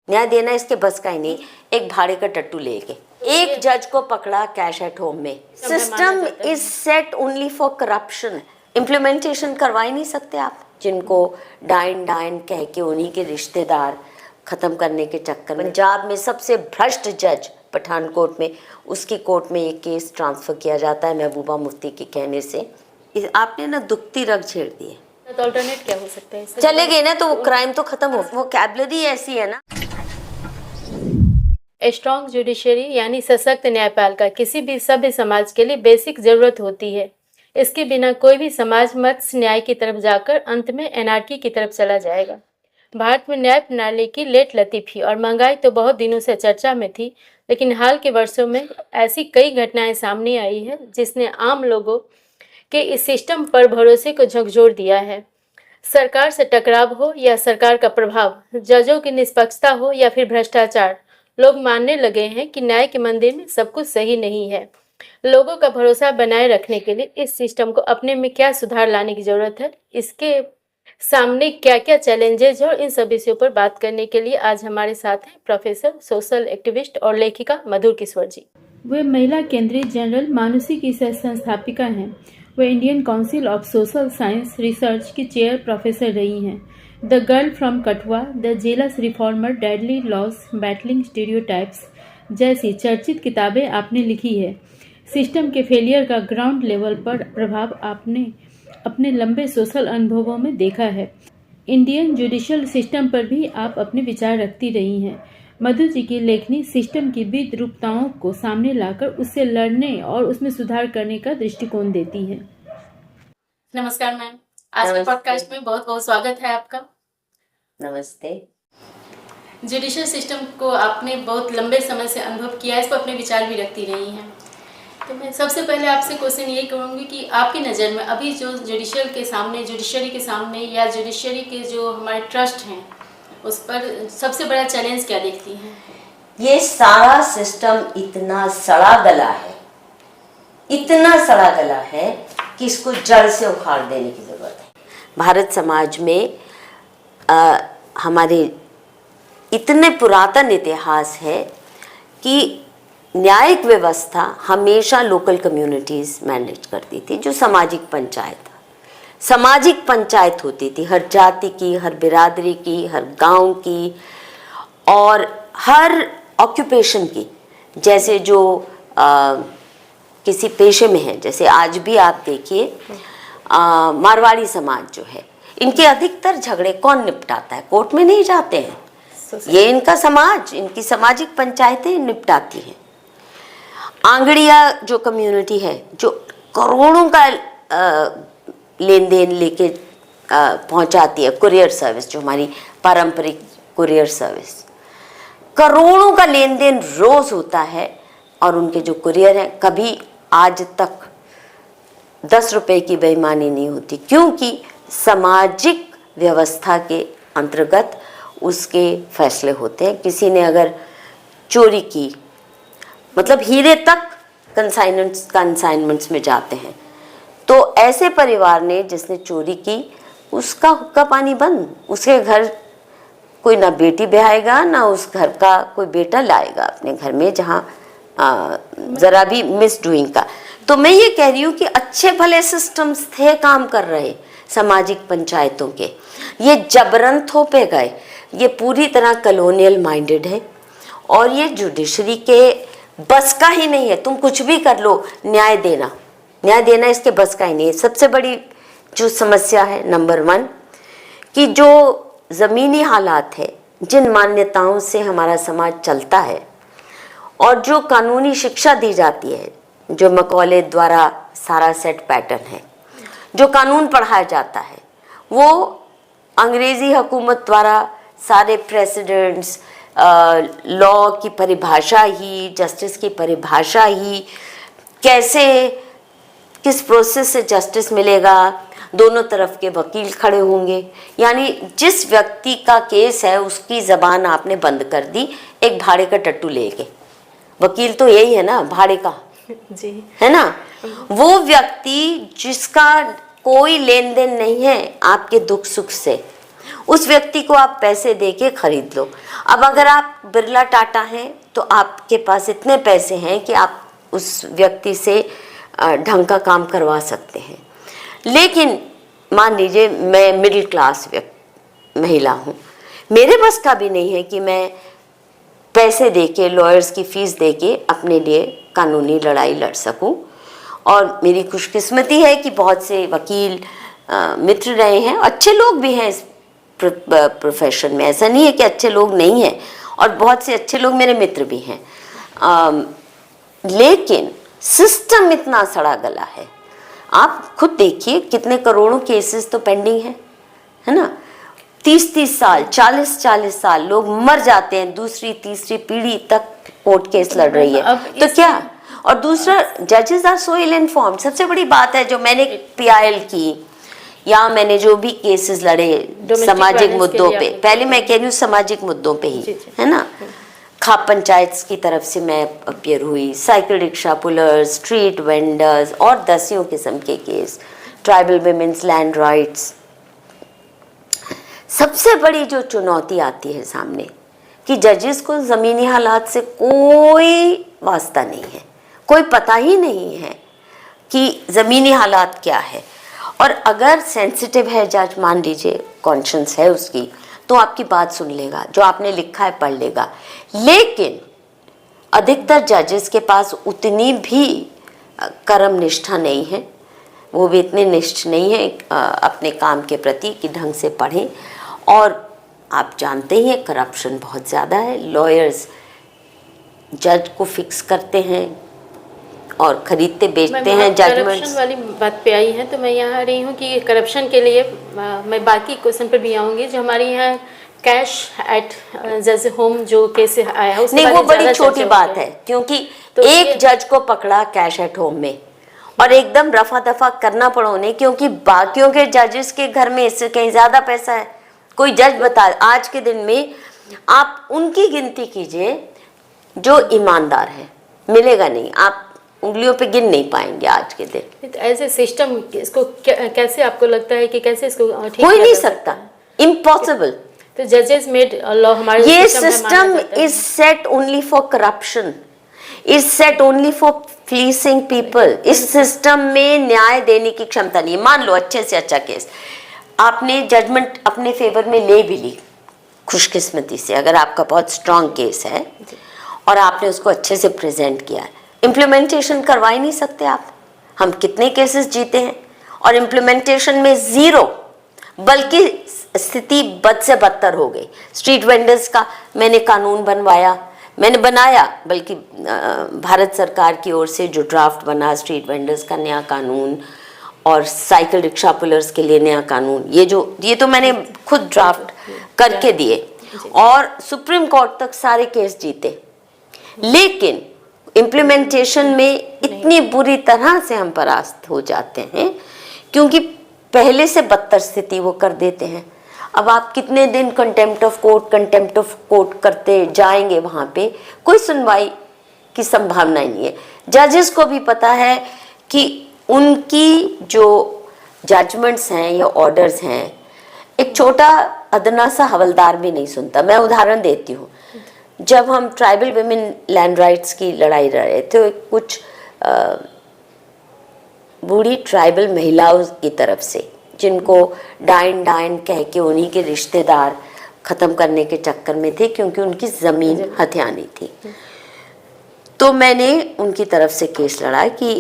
न्याय देना इसके बस का ही नहीं। एक भाड़े का टट्टू लेके एक जज को पकड़ा कैश एट होम में। System is set only for corruption. Implementation करवा ही नहीं सकते आप। जिनको डाइन डाइन कह के उन्हीं के रिश्तेदार खत्म करने के चक्कर में पंजाब में सबसे भ्रष्ट जज पठानकोट में, उसकी कोर्ट में ये केस ट्रांसफर किया जाता है महबूबा मुफ्ती के कहने से। आपने ना दुखती रग छेड़ दी है। तो अल्टरनेट क्या हो सकता है? चले गए ना तो वो क्राइम तो खत्म हो। वो कैबलरी ऐसी है ना। स्ट्रॉन्ग जुडिशरी यानी सशक्त न्यायपालिका किसी भी सभ्य समाज के लिए बेसिक जरूरत होती है। इसके बिना कोई भी समाज मत्स्य न्याय की तरफ जाकर अंत में एनार्की की तरफ चला जाएगा। भारत में न्याय प्रणाली की लेट लतीफी और महंगाई तो बहुत दिनों से चर्चा में थी, लेकिन हाल के वर्षों में ऐसी कई घटनाएं सामने आई हैं जिसने आम लोगों के इस सिस्टम पर भरोसे को झकझोर दिया है। सरकार से टकराव हो या सरकार का प्रभाव, जजों की निष्पक्षता हो या फिर भ्रष्टाचार, लोग मानने लगे हैं कि न्याय के मंदिर में सब कुछ सही नहीं है। लोगों का भरोसा बनाए रखने के लिए इस सिस्टम को अपने में क्या सुधार लाने की जरूरत है, इसके सामने क्या क्या चैलेंजेस है, और इन सब विषयों पर बात करने के लिए आज हमारे साथ हैं प्रोफेसर, सोशल एक्टिविस्ट और लेखिका मधुर किशोर जी। वे महिला केंद्रित जनरल मानुषी की संस्थापिका हैं। वे Indian council of social science research की चेयर प्रोफेसर रही हैं। The girl from Kathua, the jealous reformer, deadly laws, battling stereotypes जैसी चर्चित किताबें आपने लिखी है। सिस्टम के फेलियर का ग्राउंड लेवल पर प्रभाव आपने अपने लंबे सोशल अनुभवों में देखा है। इंडियन जुडिशियल सिस्टम पर भी आप अपने विचार रखती रही हैं। मधु जी की लेखनी सिस्टम की विद्रूपताओं को सामने लाकर उससे लड़ने और उसमें सुधार करने का दृष्टिकोण देती है। नमस्कार मैम, आज के पॉडकास्ट में बहुत बहुत स्वागत है आपका। नमस्ते। जुडिशियल सिस्टम को आपने बहुत लंबे समय से अनुभव किया है, इस पर अपने विचार भी रखती रही हैं। तो मैं सबसे पहले आपसे क्वेश्चन ये करूँगी कि आपकी नज़र में अभी जो जुडिशियल के सामने, जुडिशरी के सामने या जुडिशरी के जो हमारे ट्रस्ट हैं उस पर सबसे बड़ा चैलेंज क्या देखती हैं? ये सारा सिस्टम इतना सड़ा गला है, इतना सड़ा गला है कि इसको जड़ से उखाड़ देने की जरूरत है। भारत समाज में हमारे इतने पुरातन इतिहास है कि न्यायिक व्यवस्था हमेशा लोकल कम्युनिटीज़ मैनेज करती थी, जो सामाजिक पंचायत होती थी, हर जाति की, हर बिरादरी की, हर गांव की और हर ऑक्यूपेशन की। जैसे जो किसी पेशे में है, जैसे आज भी आप देखिए मारवाड़ी समाज जो है, इनके अधिकतर झगड़े कौन निपटाता है? कोर्ट में नहीं जाते हैं, ये इनका समाज, इनकी सामाजिक पंचायतें निपटाती हैं। आंगड़िया जो कम्युनिटी है, जो करोड़ों का लेन देन लेके पहुंचाती है, कुरियर सर्विस जो हमारी पारंपरिक कुरियर सर्विस, करोड़ों का लेन देन रोज होता है और उनके जो कुरियर हैं कभी आज तक 10 रुपए की बेईमानी नहीं होती, क्योंकि सामाजिक व्यवस्था के अंतर्गत उसके फैसले होते हैं। किसी ने अगर चोरी की, मतलब हीरे तक कंसाइनमेंट्स में जाते हैं, तो ऐसे परिवार ने जिसने चोरी की, उसका हुक्का पानी बंद। उसके घर कोई ना बेटी ब्याहेगा, ना उस घर का कोई बेटा लाएगा अपने घर में जहाँ ज़रा भी मिस डूइंग का। तो मैं ये कह रही हूँ कि अच्छे भले सिस्टम्स थे काम कर रहे सामाजिक पंचायतों के, ये जबरन थोपे गए। ये पूरी तरह कॉलोनियल माइंडेड है और ये जुडिशरी के बस का ही नहीं है। तुम कुछ भी कर लो, न्याय देना इसके बस का ही नहीं है। सबसे बड़ी जो समस्या है नंबर 1 कि जो ज़मीनी हालात है, जिन मान्यताओं से हमारा समाज चलता है और जो कानूनी शिक्षा दी जाती है, जो मकौले द्वारा सारा सेट पैटर्न है, जो कानून पढ़ाया जाता है, वो अंग्रेज़ी हुकूमत द्वारा सारे प्रेसिडेंट्स, लॉ की परिभाषा ही, जस्टिस की परिभाषा ही, कैसे किस प्रोसेस से जस्टिस मिलेगा, दोनों तरफ के वकील खड़े होंगे, यानी जिस व्यक्ति का केस है उसकी ज़बान आपने बंद कर दी एक भाड़े का टट्टू लेके। वकील तो यही है ना, भाड़े का जी, है ना। वो व्यक्ति जिसका कोई लेन देन नहीं है आपके दुख सुख से, उस व्यक्ति को आप पैसे दे के खरीद लो। अब अगर आप बिरला टाटा हैं तो आपके पास इतने पैसे हैं कि आप उस व्यक्ति से ढंग का काम करवा सकते हैं। लेकिन मान लीजिए मैं मिडिल क्लास महिला हूँ, मेरे बस का भी नहीं है कि मैं पैसे देके, लॉयर्स की फीस देके अपने लिए कानूनी लड़ाई लड़ सकूं। और मेरी खुशकिस्मती है कि बहुत से वकील मित्र रहे हैं, अच्छे लोग भी हैं इस प्रोफेशन में, ऐसा नहीं है कि अच्छे लोग नहीं हैं, और बहुत से अच्छे लोग मेरे मित्र भी हैं। लेकिन सिस्टम इतना सड़ा गला है। आप खुद देखिए कितने करोड़ों केसेस तो पेंडिंग है ना। 30-30 साल, 40-40 साल लोग मर जाते हैं, दूसरी तीसरी पीढ़ी तक कोर्ट केस लड़ रही है। तो क्या, और दूसरा जजेस आर सो इल इन्फॉर्म्ड। सबसे बड़ी बात है जो मैंने PIL की या मैंने जो भी केसेस लड़े सामाजिक मुद्दों पे, पहले मैं कह रही हूँ सामाजिक मुद्दों पे ही, है ना। खाप पंचायत की तरफ से मैं अपियर हुई, cycle rickshaw pullers, street vendors और दसियों किस्म के case, tribal women's land rights. सबसे बड़ी जो चुनौती आती है सामने कि जजेस को ज़मीनी हालात से कोई वास्ता नहीं है, कोई पता ही नहीं है कि ज़मीनी हालात क्या है। और अगर सेंसिटिव है जज, मान लीजिए कॉन्शियंस है उसकी, तो आपकी बात सुन लेगा, जो आपने लिखा है पढ़ लेगा। लेकिन अधिकतर जजेस के पास उतनी भी कर्म निष्ठा नहीं है, वो भी इतने निष्ठ नहीं है अपने काम के प्रति कि ढंग से पढ़ें। और आप जानते ही हैं करप्शन बहुत ज़्यादा है। लॉयर्स जज को फिक्स करते हैं और खरीदते बेचते हैं जजमेंट्स। करप्शन वाली बात पे आई है तो मैं यहाँ आ रही हूँ कि करप्शन के लिए मैं बाकी क्वेश्चन पर भी आऊँगी। जो हमारे यहाँ कैश एट जज होम जो केस आया है, नहीं, वो बड़ी छोटी बात है, क्योंकि तो एक जज को पकड़ा कैश एट होम में और एकदम रफा दफा करना पड़ा उन्हें, क्योंकि बाकियों के जजेस के घर में इससे कहीं ज्यादा पैसा है। कोई जज बता, आज के दिन में आप उनकी गिनती कीजिए जो ईमानदार है, मिलेगा नहीं, आप उंगलियों पे गिन नहीं पाएंगे आज के दिन। तो ऐसे सिस्टम इसको कैसे आपको लगता है कि कैसे इसको ठीक हो ही नहीं सकता, इम्पॉसिबल। तो जजेस मेड लॉ हमारे ये system is set only for corruption, is set only for fleecing people. इस सिस्टम में न्याय देने की क्षमता नहीं है। मान लो अच्छे से अच्छा केस आपने जजमेंट अपने फेवर में ले भी ली, खुशकिस्मती से, अगर आपका बहुत स्ट्रांग केस है और आपने उसको अच्छे से प्रेजेंट किया है, इम्प्लीमेंटेशन करवा ही नहीं सकते आप। हम कितने केसेस जीते हैं और इम्प्लीमेंटेशन में जीरो, बल्कि स्थिति बद से बदतर हो गई। स्ट्रीट वेंडर्स का मैंने कानून मैंने बनाया, बल्कि भारत सरकार की ओर से जो ड्राफ्ट बना स्ट्रीट वेंडर्स का नया कानून और साइकिल रिक्शा पुलर्स के लिए नया कानून, ये तो मैंने खुद ड्राफ्ट करके दिए और सुप्रीम कोर्ट तक सारे केस जीते। लेकिन इम्प्लीमेंटेशन में इतनी बुरी तरह से हम परास्त हो जाते हैं क्योंकि पहले से बदतर स्थिति वो कर देते हैं। अब आप कितने दिन कंटेम्प्ट ऑफ कोर्ट करते जाएंगे, वहाँ पे कोई सुनवाई की संभावना ही नहीं है। जजेस को भी पता है कि उनकी जो जजमेंट्स हैं या ऑर्डर्स हैं, एक छोटा अदना सा हवलदार भी नहीं सुनता। मैं उदाहरण देती हूँ, जब हम ट्राइबल विमेन लैंड राइट्स की लड़ाई लड़ रहे थे, कुछ बूढ़ी ट्राइबल महिलाओं की तरफ से, जिनको डाइन कह के उन्हीं के रिश्तेदार ख़त्म करने के चक्कर में थे क्योंकि उनकी ज़मीन हथियानी थी, तो मैंने उनकी तरफ से केस लड़ा कि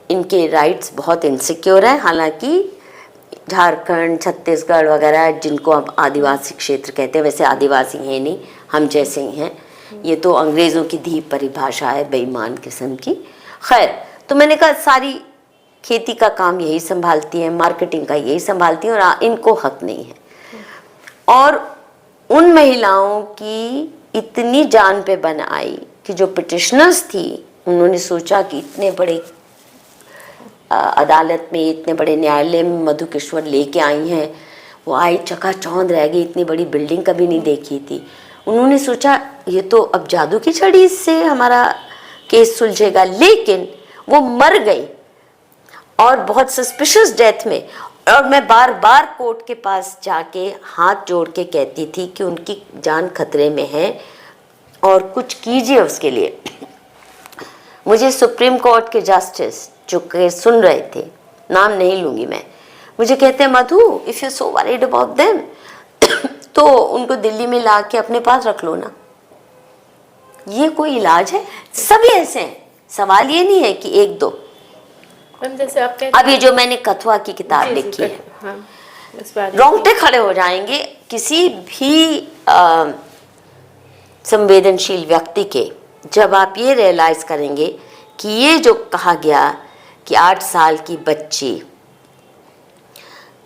इनके राइट्स बहुत इनसिक्योर हैं। हालांकि झारखंड, छत्तीसगढ़ वगैरह, जिनको अब आदिवासी क्षेत्र कहते हैं, वैसे आदिवासी हैं नहीं, हम जैसे ही हैं, ये तो अंग्रेज़ों की धी परिभाषा है, बेईमान किस्म की। खैर, तो मैंने कहा सारी खेती का काम यही संभालती है, मार्केटिंग का यही संभालती है और इनको हक नहीं है। और उन महिलाओं की इतनी जान पे बन आई कि जो पिटिशनर्स थी, उन्होंने सोचा कि इतने बड़े अदालत में, इतने बड़े न्यायालय में मधुकेश्वर लेके आई हैं, वो आई चकाचौंध रह गई, इतनी बड़ी बिल्डिंग कभी नहीं देखी थी। उन्होंने सोचा ये तो अब जादू की छड़ी से हमारा केस सुलझेगा, लेकिन वो मर गई और बहुत सस्पिशियस डेथ में। और मैं बार बार कोर्ट के पास जाके हाथ जोड़ के कहती थी कि उनकी जान खतरे में है और कुछ कीजिए उसके लिए। मुझे सुप्रीम कोर्ट के जस्टिस जो के सुन रहे थे, नाम नहीं लूंगी मैं, मुझे कहते हैं Madhu if you so worried about them तो उनको दिल्ली में ला के अपने पास रख लो ना। ये कोई इलाज है? सभी ऐसे हैं, सवाल ये नहीं है कि एक दो। मैम जैसे आप अभी जो मैंने कथुआ की किताब लिखी है, हाँ, इस बारे में रोंगटे खड़े हो जाएंगे किसी भी संवेदनशील व्यक्ति के, जब आप ये रियलाइज करेंगे कि ये जो कहा गया कि 8 साल की बच्ची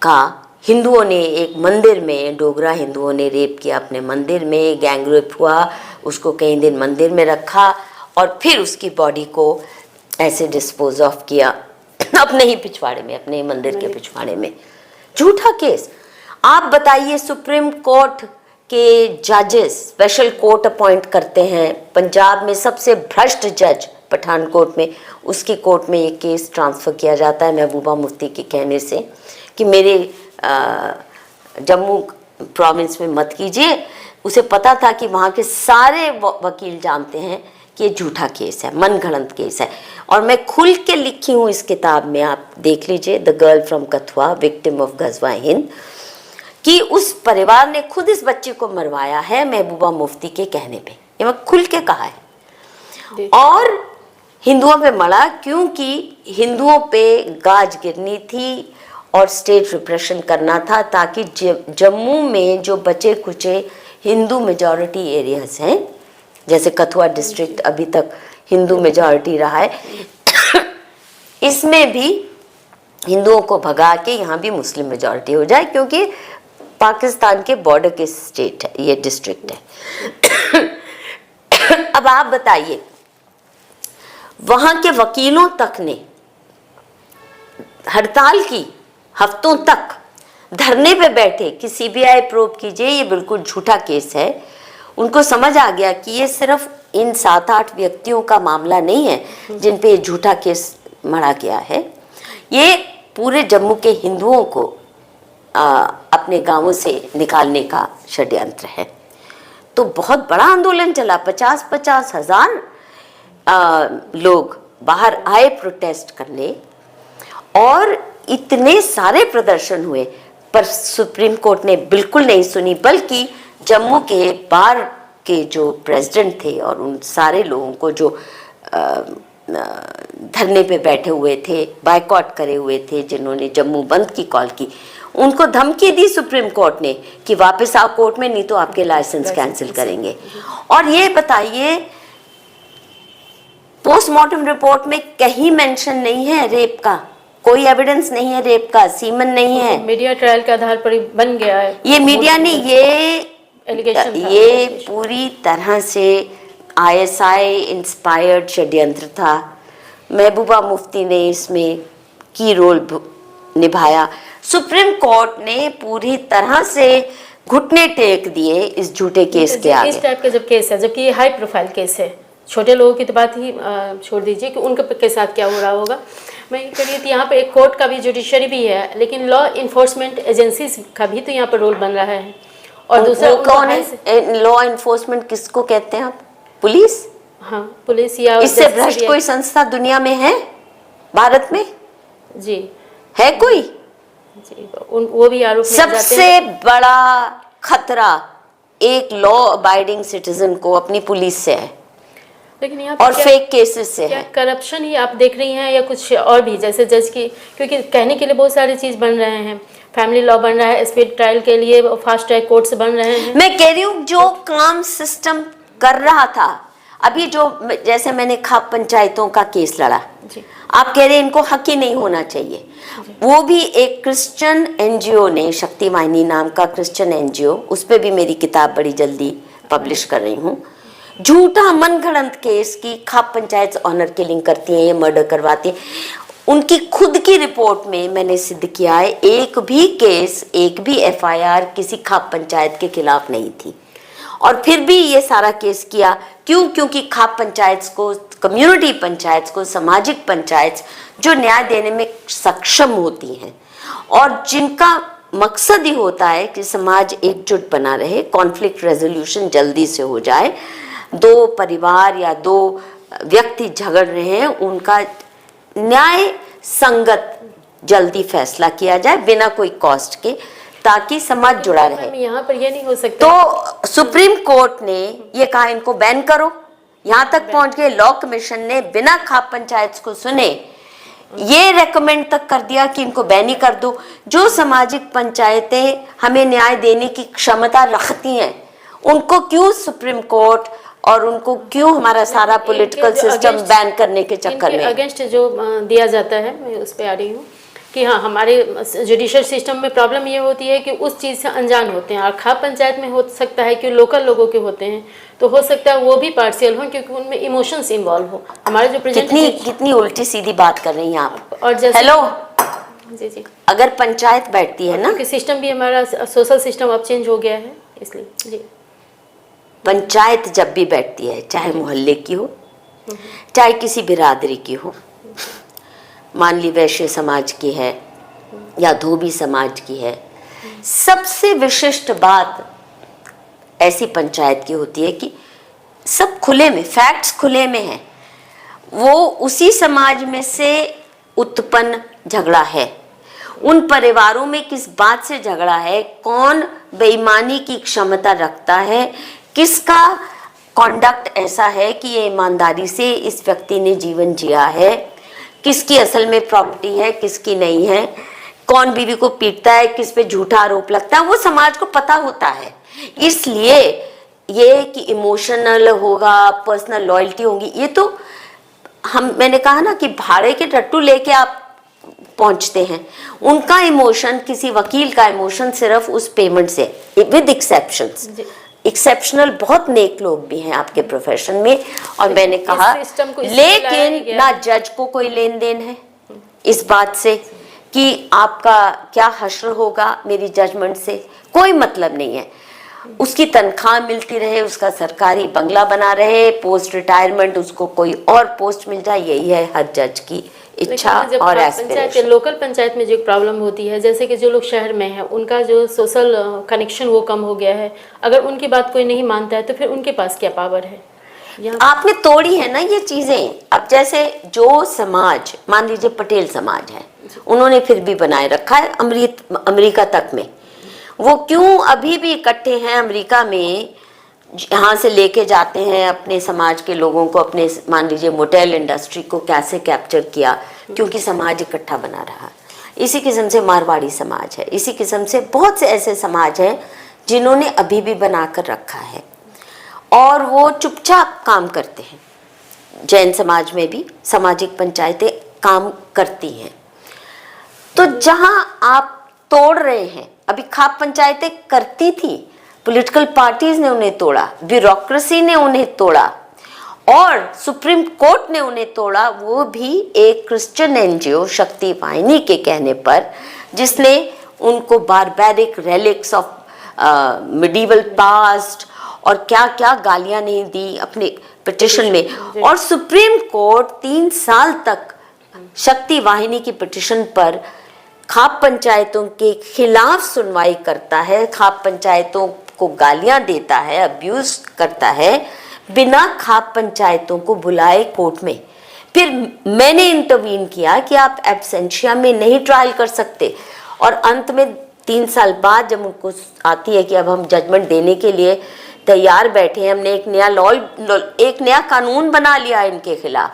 का हिंदुओं ने एक मंदिर में, डोगरा हिंदुओं ने रेप किया अपने मंदिर में, गैंग रेप हुआ, उसको कई दिन मंदिर में रखा और फिर उसकी बॉडी को ऐसे डिस्पोज ऑफ किया अपने ही पिछवाड़े में, अपने मंदिर के पिछवाड़े में। झूठा केस। आप बताइए, सुप्रीम कोर्ट के जजेस स्पेशल कोर्ट अपॉइंट करते हैं, पंजाब में सबसे भ्रष्ट जज पठानकोट में, उसकी कोर्ट में ये केस ट्रांसफ़र किया जाता है महबूबा मुफ्ती के कहने से कि मेरे जम्मू प्रोविंस में मत कीजिए। उसे पता था कि वहाँ के सारे वकील जानते हैं कि ये झूठा केस है, मनगढ़ंत केस है। और मैं खुल के लिखी हूँ इस किताब में, आप देख लीजिए, the girl from Kathua victim of Ghazwa Hind, कि उस परिवार ने खुद इस बच्चे को मरवाया है महबूबा मुफ्ती के कहने पे। ये मैं खुल के कहा है। और हिंदुओं पे मरा क्योंकि हिंदुओं पे गाज गिरनी थी और स्टेट रिप्रेशन करना था, ताकि जम्मू में जो बचे कुचे हिंदू मेजॉरिटी एरियाज हैं, जैसे कथुआ डिस्ट्रिक्ट अभी तक हिंदू मेजॉरिटी रहा है, इसमें भी हिंदुओं को भगा के यहाँ भी मुस्लिम मेजॉरिटी हो जाए, क्योंकि पाकिस्तान के बॉर्डर के स्टेट है, ये डिस्ट्रिक्ट है। अब आप बताइए, वहाँ के वकीलों तक ने हड़ताल की, हफ्तों तक धरने पे बैठे कि सीबीआई प्रोब कीजिए, ये बिल्कुल झूठा केस है। उनको समझ आ गया कि ये सिर्फ इन 7-8 व्यक्तियों का मामला नहीं है जिन पे झूठा केस मढ़ा गया है, ये पूरे जम्मू के हिंदुओं को अपने गांवों से निकालने का षड्यंत्र है। तो बहुत बड़ा आंदोलन चला, 50-50 हज़ार लोग बाहर आए प्रोटेस्ट करने और इतने सारे प्रदर्शन हुए, पर सुप्रीम कोर्ट ने बिल्कुल नहीं सुनी, बल्कि जम्मू के बार के जो प्रेसिडेंट थे और उन सारे लोगों को जो धरने पे बैठे हुए थे, बायकॉट करे हुए थे, जिन्होंने जम्मू बंद की कॉल की, उनको धमकी दी सुप्रीम कोर्ट ने कि वापस आओ कोर्ट में, नहीं तो आपके लाइसेंस कैंसिल करेंगे। और ये बताइए, पोस्टमार्टम रिपोर्ट में कहीं मेंशन नहीं है रेप का, कोई एविडेंस नहीं है रेप का, सीमन नहीं है। मीडिया ट्रायल के आधार पर बन गया है। ये मीडिया नहीं, ये पूरी तरह से आईएसआई इंस्पायर्ड षड्यंत्र था। महबूबा मुफ्ती ने इसमें की रोल निभाया। सुप्रीम कोर्ट ने पूरी तरह से घुटने टेक दिए इस झूठे केस के आगे। इस टाइप का जब केस है, जबकि ये हाई प्रोफाइल केस है, छोटे लोगों की तो बात ही छोड़ दीजिए कि उनके साथ क्या हो रहा होगा। मैं ये कह रही थी, यहाँ पे एक कोर्ट का भी, जुडिशरी भी है, लेकिन लॉ इन्फोर्समेंट एजेंसीज का भी तो यहाँ पर रोल बन रहा है। और दूसरा कौन है? लॉ इन्फोर्समेंट किसको कहते हैं आप? पुलिस? हाँ, पुलिस या इससे भ्रष्ट कोई संस्था दुनिया में है? भारत में जी है कोई? जी, वो भी आरोप में जाते हैं। सबसे बड़ा खतरा एक लॉ अबाइडिंग सिटीजन को अपनी पुलिस से है, लेकिन यहाँ और फेक केसेस से क्या है। करप्शन ही आप देख रही हैं या कुछ और भी, जैसे जज की, क्योंकि कहने के लिए बहुत सारी चीज़ बन रहे हैं, फैमिली लॉ बन रहा है, स्पीड ट्रायल के लिए फास्ट ट्रैक कोर्ट्स बन रहे हैं। मैं कह रही हूँ जो काम सिस्टम कर रहा था, अभी जो जैसे मैंने खाप पंचायतों का केस लड़ा, आप कह रहे हैं इनको हक ही नहीं होना चाहिए। वो भी एक क्रिश्चियन एनजीओ ने, शक्ति वाहिनी नाम का क्रिश्चियन एनजीओ, उस पर भी मेरी किताब बड़ी जल्दी पब्लिश कर रही हूँ। झूठा मनगढ़ंत केस की खाप पंचायत ऑनर किलिंग करती हैं, ये मर्डर करवाती हैं। उनकी खुद की रिपोर्ट में मैंने सिद्ध किया है, एक भी केस, एक भी एफआईआर किसी खाप पंचायत के खिलाफ नहीं थी। और फिर भी ये सारा केस किया क्यों? क्योंकि खाप पंचायत को, कम्युनिटी पंचायत को, सामाजिक पंचायत जो न्याय देने में सक्षम होती हैं, और जिनका मकसद ही होता है कि समाज एकजुट बना रहे, कॉन्फ्लिक्ट रेजोल्यूशन जल्दी से हो जाए, दो परिवार या दो व्यक्ति झगड़ रहे हैं उनका न्याय संगत जल्दी फैसला किया जाए बिना कोई कॉस्ट के, ताकि समाज जुड़ा रहे। यहाँ पर ये नहीं हो सकता। तो सुप्रीम कोर्ट ने ये कहा इनको बैन करो, यहाँ तक पहुंच गए। लॉ कमीशन ने बिना खाप पंचायत को सुने ये रेकमेंड तक कर दिया कि इनको बैन ही कर दो। जो सामाजिक पंचायतें हमें न्याय देने की क्षमता रखती हैं उनको क्यों सुप्रीम कोर्ट और उनको क्यों हमारा सारा पॉलिटिकल सिस्टम बैन करने के चक्कर में अगेंस्ट जो दिया जाता है, मैं उस पर आ रही हूँ कि हाँ, हमारे जुडिशियल सिस्टम में प्रॉब्लम ये होती है कि उस चीज़ से अनजान होते हैं। और खाप पंचायत में हो सकता है कि लोकल लोगों के होते हैं, तो हो सकता है वो भी पार्शियल हो क्योंकि उनमें इमोशंस इन्वॉल्व हो। हमारे जो कितनी उल्टी सीधी बात कर रही हैं आप। और जैसे हेलो जी जी, अगर पंचायत बैठती है ना, क्योंकि सिस्टम भी हमारा सोशल सिस्टम अब चेंज हो गया है, इसलिए जी। पंचायत जब भी बैठती है, चाहे मोहल्ले की हो चाहे किसी बिरादरी की हो, मान ली वैश्य समाज की है या धोबी समाज की है, सबसे विशिष्ट बात ऐसी पंचायत की होती है कि सब खुले में, फैक्ट्स खुले में है। वो उसी समाज में से उत्पन्न झगड़ा है, उन परिवारों में किस बात से झगड़ा है, कौन बेईमानी की क्षमता रखता है, किसका कॉन्डक्ट ऐसा है कि ये ईमानदारी से इस व्यक्ति ने जीवन जिया है, किसकी असल में प्रॉपर्टी है किसकी नहीं है, कौन बीवी को पीटता है, किस पे झूठा आरोप लगता है, वो समाज को पता होता है। इसलिए ये कि इमोशनल होगा, पर्सनल लॉयल्टी होगी, ये तो मैंने कहा ना कि भाड़े के टट्टू लेके आप पहुंचते हैं, उनका इमोशन, किसी वकील का इमोशन सिर्फ उस पेमेंट से, विद एक्सेप्शंस। एक्सेप्शनल बहुत नेक लोग भी हैं आपके प्रोफेशन में, और मैंने कहा लेकिन ना जज को कोई लेन देन है इस बात से कि आपका क्या हश्र होगा मेरी जजमेंट से, कोई मतलब नहीं है। उसकी तनख्वाह मिलती रहे, उसका सरकारी बंगला बना रहे, पोस्ट रिटायरमेंट उसको कोई और पोस्ट मिल जाए, यही है हर जज की इच्छा और एस्पिरेशन। लोकल पंचायत में जो प्रॉब्लम होती है, जैसे कि जो लोग शहर में हैं उनका जो सोशल कनेक्शन वो कम हो गया है, अगर उनकी बात कोई नहीं मानता है तो फिर उनके पास क्या पावर है? आपने तोड़ी है ना ये चीजें। अब जैसे जो समाज, मान लीजिए पटेल समाज है, उन्होंने फिर भी बनाए रखा है अमेरिका तक में, वो क्यों अभी भी इकट्ठे हैं अमेरिका में, यहाँ से लेके जाते हैं अपने समाज के लोगों को, अपने मान लीजिए मोटेल इंडस्ट्री को कैसे कैप्चर किया, क्योंकि समाज इकट्ठा बना रहा। इसी किस्म से मारवाड़ी समाज है, इसी किस्म से बहुत से ऐसे समाज हैं जिन्होंने अभी भी बना कर रखा है और वो चुपचाप काम करते हैं। जैन समाज में भी सामाजिक पंचायतें काम करती हैं। तो जहां आप तोड़ रहे हैं, अभी खाप पंचायतें करती थी, पॉलिटिकल पार्टीज ने उन्हें तोड़ा, ब्यूरोक्रेसी ने उन्हें तोड़ा और सुप्रीम कोर्ट ने उन्हें तोड़ा, वो भी एक क्रिश्चियन एनजीओ शक्ति वाहिनी के कहने पर, जिसने उनको बारबैरिक रेलिक्स ऑफ मिडीवल पास्ट और क्या क्या गालियां नहीं दी अपने पिटिशन में। और सुप्रीम कोर्ट 3 साल तक शक्ति वाहिनी की पिटिशन पर खाप पंचायतों के खिलाफ सुनवाई करता है, खाप पंचायतों को गालियां देता है, अब्यूज करता है, बिना खाप पंचायतों को बुलाए कोर्ट में। फिर मैंने इंटरवीन किया कि आप एब्सेंशिया में नहीं ट्रायल कर सकते, और अंत में 3 साल बाद जब उनको आती है कि अब हम जजमेंट देने के लिए तैयार बैठे हैं, हमने एक नया कानून बना लिया इनके खिलाफ,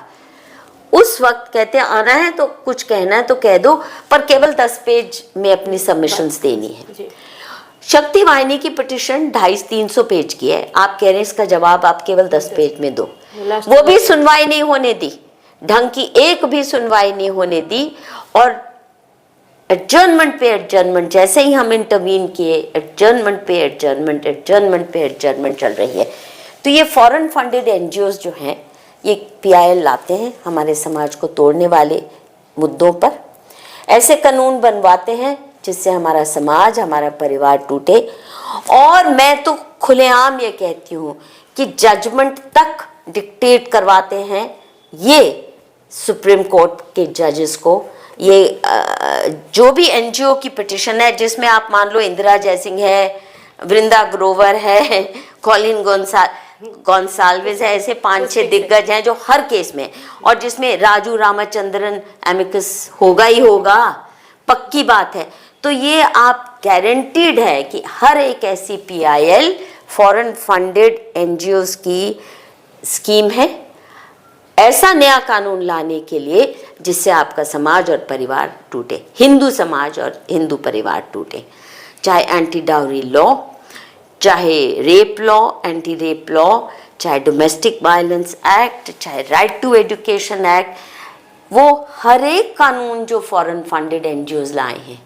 उस वक्त कहते हैं आना है तो कुछ कहना है तो कह दो, पर केवल 10 पेज में अपनी सबमिशंस देनी है। शक्ति वाहिनी की पिटिशन 250-300 पेज की है, आप कह रहे हैं इसका जवाब आप केवल 10 पेज में दो। वो भी सुनवाई नहीं होने दी, ढंग की एक भी सुनवाई नहीं होने दी, और एडजर्नमेंट पे एडजर्नमेंट, जैसे ही हम इंटरवीन किए एडजर्नमेंट पे एडजर्नमेंट, एडजर्नमेंट पे एडजर्नमेंट चल रही है। तो ये फॉरेन फंडेड एनजीओज जो हैं, ये पीआईएल लाते हैं हमारे समाज को तोड़ने वाले मुद्दों पर, ऐसे कानून बनवाते हैं जिससे हमारा समाज, हमारा परिवार टूटे। और मैं तो खुलेआम ये कहती हूँ कि जजमेंट तक डिक्टेट करवाते हैं ये सुप्रीम कोर्ट के जजेस को, ये जो भी एनजीओ की पिटिशन है, जिसमें आप मान लो इंदिरा जयसिंह है, वृंदा ग्रोवर है, कॉलिन गोंसाल्विस है, ऐसे 5-6 दिग्गज हैं जो हर केस में, और जिसमें राजू रामचंद्रन एमिकस होगा ही होगा, पक्की बात है। तो ये आप गारंटीड है कि हर एक ऐसी पीआईएल फॉरेन फंडेड एनजीओज की स्कीम है ऐसा नया कानून लाने के लिए जिससे आपका समाज और परिवार टूटे, हिंदू समाज और हिंदू परिवार टूटे। चाहे एंटी डाउरी लॉ, चाहे rape law, anti rape law, चाहे डोमेस्टिक वायलेंस एक्ट, चाहे राइट टू एजुकेशन एक्ट, वो हर एक कानून जो फॉरेन फंडेड एनजीओज लाए हैं,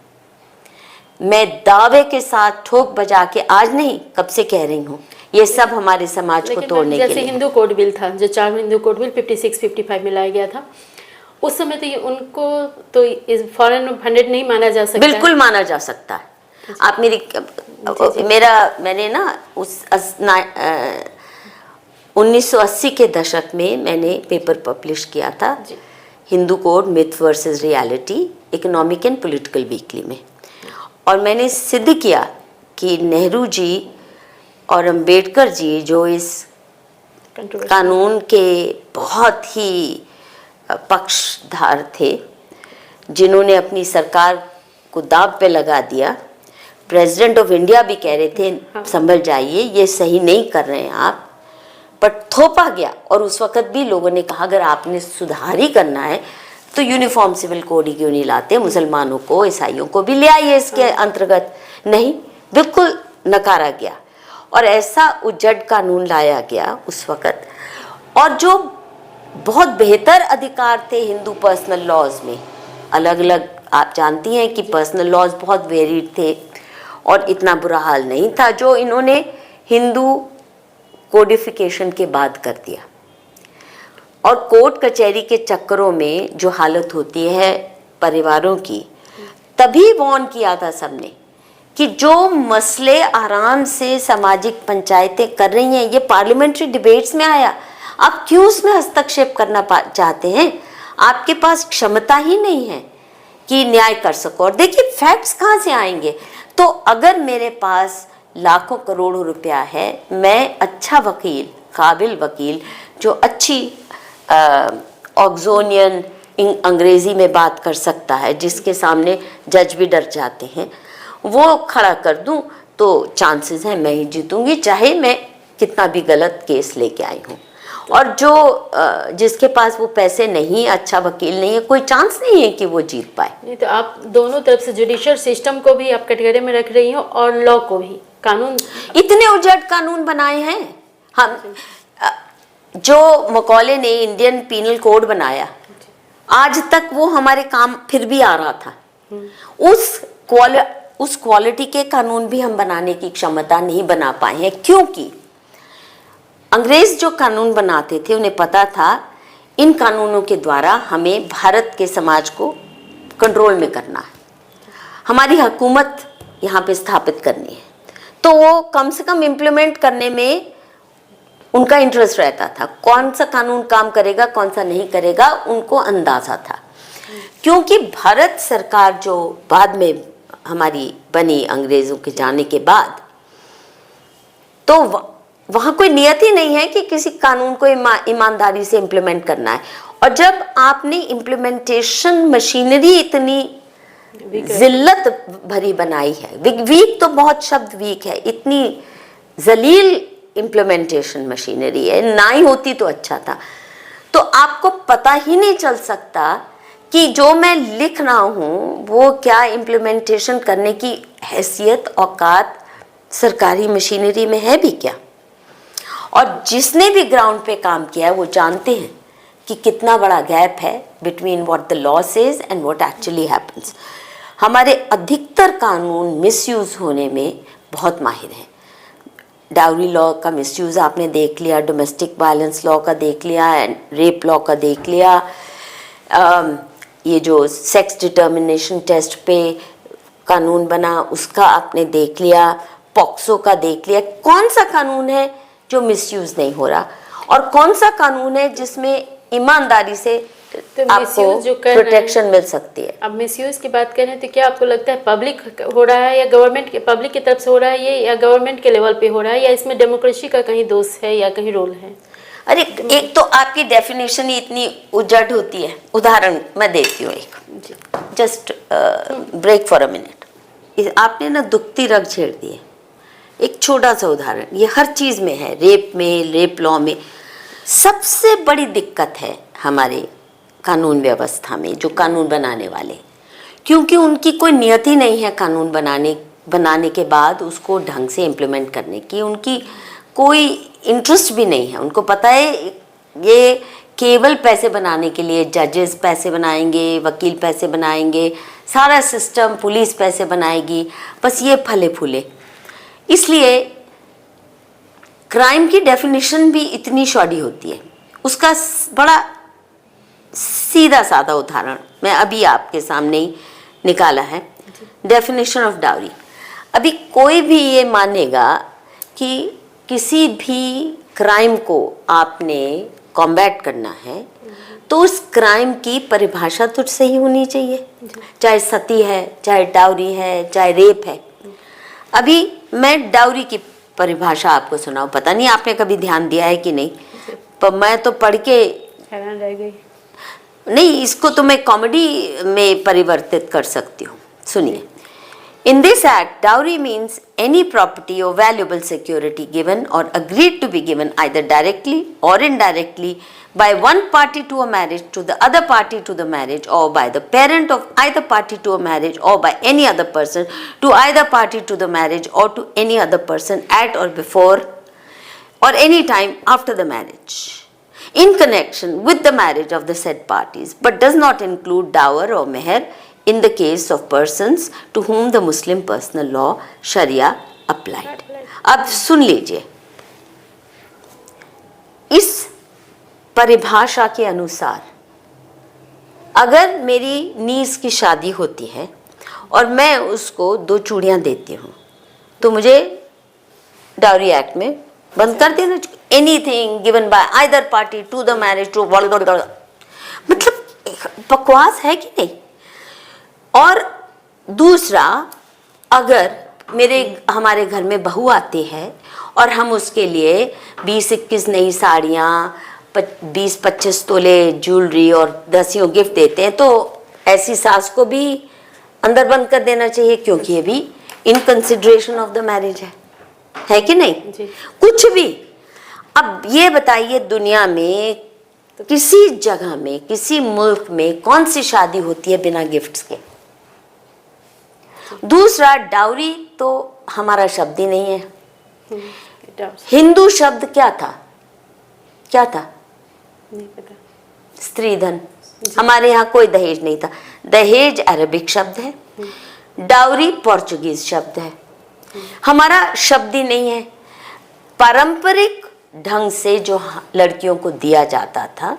मैं दावे के साथ ठोक बजा के आज नहीं कब से कह रही हूँ, ये सब हमारे समाज को तोड़ने के लिए। जैसे हिंदू कोड बिल था, जो 4 हिंदू कोड बिल 56-55 में लाया गया था, उस समय तो ये उनको तो इस फॉरेन फंडेड नहीं माना जा सकता। बिल्कुल माना जा सकता है। आप मैंने ना उस 1980 के दशक में मैंने पेपर पब्लिश किया था, Hindu code myth versus reality, economic and political weekly में, और मैंने सिद्ध किया कि नेहरू जी और अंबेडकर जी जो इस कानून के बहुत ही पक्षधार थे, जिन्होंने अपनी सरकार को दांव पे लगा दिया, प्रेसिडेंट ऑफ इंडिया भी कह रहे थे संभल जाइए, ये सही नहीं कर रहे हैं आप, पर थोपा गया। और उस वक्त भी लोगों ने कहा अगर आपने सुधार ही करना है तो यूनिफॉर्म सिविल कोड ही क्यों नहीं लाते, मुसलमानों को, ईसाइयों को भी ले आइए इसके अंतर्गत। नहीं, बिल्कुल नकारा गया और ऐसा उजड़ कानून लाया गया उस वक्त, और जो बहुत बेहतर अधिकार थे हिंदू पर्सनल लॉज में, अलग अलग, आप जानती हैं कि पर्सनल लॉज बहुत वेरिड थे और इतना बुरा हाल नहीं था जो इन्होंने हिंदू कोडिफिकेशन के बाद कर दिया। और कोर्ट कचहरी के चक्करों में जो हालत होती है परिवारों की, तभी वॉर्न किया था सबने कि जो मसले आराम से सामाजिक पंचायतें कर रही हैं, ये पार्लियामेंट्री डिबेट्स में आया, आप क्यों उसमें हस्तक्षेप करना चाहते हैं? आपके पास क्षमता ही नहीं है कि न्याय कर सको। और देखिए फैक्ट्स कहाँ से आएंगे? तो अगर मेरे पास लाखों करोड़ों रुपया है, मैं अच्छा वकील, काबिल वकील, जो अच्छी ऑक्सोनियन अंग्रेजी में बात कर सकता है, जिसके सामने जज भी डर जाते हैं, वो खड़ा कर दूं तो चांसेस हैं मैं ही जीतूंगी, चाहे मैं कितना भी गलत केस लेके आई हूँ। और जो जिसके पास वो पैसे नहीं, अच्छा वकील नहीं है, कोई चांस नहीं है कि वो जीत पाए। नहीं तो आप दोनों तरफ से जुडिशियल सिस्टम को भी आप कैटेगरी में रख रही हो और लॉ को भी। कानून इतने उजड़ कानून बनाए हैं हम, जो मकौले ने इंडियन पीनल कोड बनाया, आज तक वो हमारे काम फिर भी आ रहा था। उस क्वालिटी के कानून भी हम बनाने की क्षमता नहीं बना पाए हैं, क्योंकि अंग्रेज जो कानून बनाते थे उन्हें पता था इन कानूनों के द्वारा हमें भारत के समाज को कंट्रोल में करना है, हमारी हुकूमत यहाँ पे स्थापित करनी है, तो वो कम से कम इम्प्लीमेंट करने में उनका इंटरेस्ट रहता था। कौन सा कानून काम करेगा, कौन सा नहीं करेगा, उनको अंदाजा था। क्योंकि भारत सरकार जो बाद में हमारी बनी अंग्रेजों के जाने के बाद, तो वहाँ कोई नियत ही नहीं है कि किसी कानून को ईमानदारी से इम्प्लीमेंट करना है। और जब आपने इम्प्लीमेंटेशन मशीनरी इतनी जिल्लत भरी बनाई है, वीक तो बहुत शब्द वीक है, इतनी जलील इम्प्लीमेंटेशन मशीनरी है, ना ही होती तो अच्छा था, तो आपको पता ही नहीं चल सकता कि जो मैं लिख रहा हूँ वो क्या इम्प्लीमेंटेशन करने की हैसियत, औकात सरकारी मशीनरी में है भी क्या। और जिसने भी ग्राउंड पे काम किया है वो जानते हैं कि कितना बड़ा गैप है between what the law says and what actually happens. हमारे अधिकतर कानून मिसयूज होने में बहुत माहिर हैं। डाउरी लॉ का मिसयूज आपने देख लिया, डोमेस्टिक वायलेंस लॉ का देख लिया, रेप लॉ का देख लिया, ये जो सेक्स डिटर्मिनेशन टेस्ट पे कानून बना उसका आपने देख लिया, पॉक्सो का देख लिया। कौन सा कानून है जो मिसयूज नहीं हो रहा और कौन सा कानून है जिसमें ईमानदारी से तो आपको misuse जो कर रहे हैं- प्रोटेक्शन मिल सकती है। अब मिसयूज की बात करें तो क्या आपको लगता है पब्लिक हो रहा है या गवर्नमेंट के, पब्लिक की तरफ से हो रहा है ये, या गवर्नमेंट के लेवल पे हो रहा है, या इसमें डेमोक्रेसी का कहीं दोष है या कहीं रोल है? अरे एक तो आपकी डेफिनेशन ही इतनी उजड़ होती है। उदाहरण मैं देती हूँ एक, जी just break for a minute. आपने ना दुखती रग छेड़ दी है। एक छोटा सा उदाहरण, ये हर चीज़ में है, रेप में, रेप लॉ में। सबसे बड़ी दिक्कत है हमारे कानून व्यवस्था में जो कानून बनाने वाले, क्योंकि उनकी कोई नियति नहीं है कानून बनाने के बाद उसको ढंग से इम्प्लीमेंट करने की। उनकी कोई इंटरेस्ट भी नहीं है। उनको पता है ये केवल पैसे बनाने के लिए, जजेस पैसे बनाएंगे, वकील पैसे बनाएंगे, सारा सिस्टम, पुलिस पैसे बनाएगी, बस ये फले फूले। इसलिए क्राइम की डेफिनेशन भी इतनी शॉर्टी होती है। उसका बड़ा सीधा साधा उदाहरण मैं अभी आपके सामने ही निकाला है, डेफिनेशन ऑफ डाउरी। अभी कोई भी ये मानेगा कि किसी भी क्राइम को आपने कॉम्बैट करना है तो उस क्राइम की परिभाषा तो सही होनी चाहिए, चाहे सती है, चाहे डाउरी है, चाहे रेप है। अभी मैं डाउरी की परिभाषा आपको सुनाऊं, पता नहीं आपने कभी ध्यान दिया है कि नहीं, पर मैं तो पढ़ के हैरान रह गई। नहीं, इसको तो मैं कॉमेडी में परिवर्तित कर सकती हूँ। सुनिए, in this act dowry means any property और वैल्यूएबल सिक्योरिटी गिवन और agreed to be given either directly or indirectly by one party to a marriage to the other party to the marriage, or by the parent of either party to a marriage, or by any other person to either party to the marriage, or to any other person at or before or any time after the marriage, in connection with the marriage of the said parties, but does not include dower or meher in the case of persons to whom the Muslim personal law Sharia applied. अब सुन लीजिए, इस परिभाषा के अनुसार अगर मेरी नीस की शादी होती है और मैं उसको 2 चूड़ियां देती हूँ तो मुझे डाउरी एक्ट में बंद कर देना चाहिए। Anything given by either party to the marriage to, मतलब बकवास है कि नहीं। और दूसरा, अगर हमारे घर में बहू आती है और हम उसके लिए 20-21 नई साड़ियाँ, 20-25 तोले ज्वेलरी और 10 गिफ्ट देते हैं तो ऐसी सास को भी अंदर बंद कर देना चाहिए, क्योंकि ये भी in consideration of the marriage है कि नहीं जी। कुछ भी। अब ये बताइए, दुनिया में किसी जगह में, किसी मुल्क में कौन सी शादी होती है बिना गिफ्ट्स के? दूसरा, डाउरी तो हमारा शब्द ही नहीं है। हिंदू शब्द क्या था? क्या था? नहीं पता। स्त्री धन। हमारे यहाँ कोई दहेज नहीं था। दहेज अरबिक शब्द है, डाउरी पोर्चुगीज शब्द है, हमारा शब्द ही नहीं है। पारंपरिक ढंग से जो लड़कियों को दिया जाता था,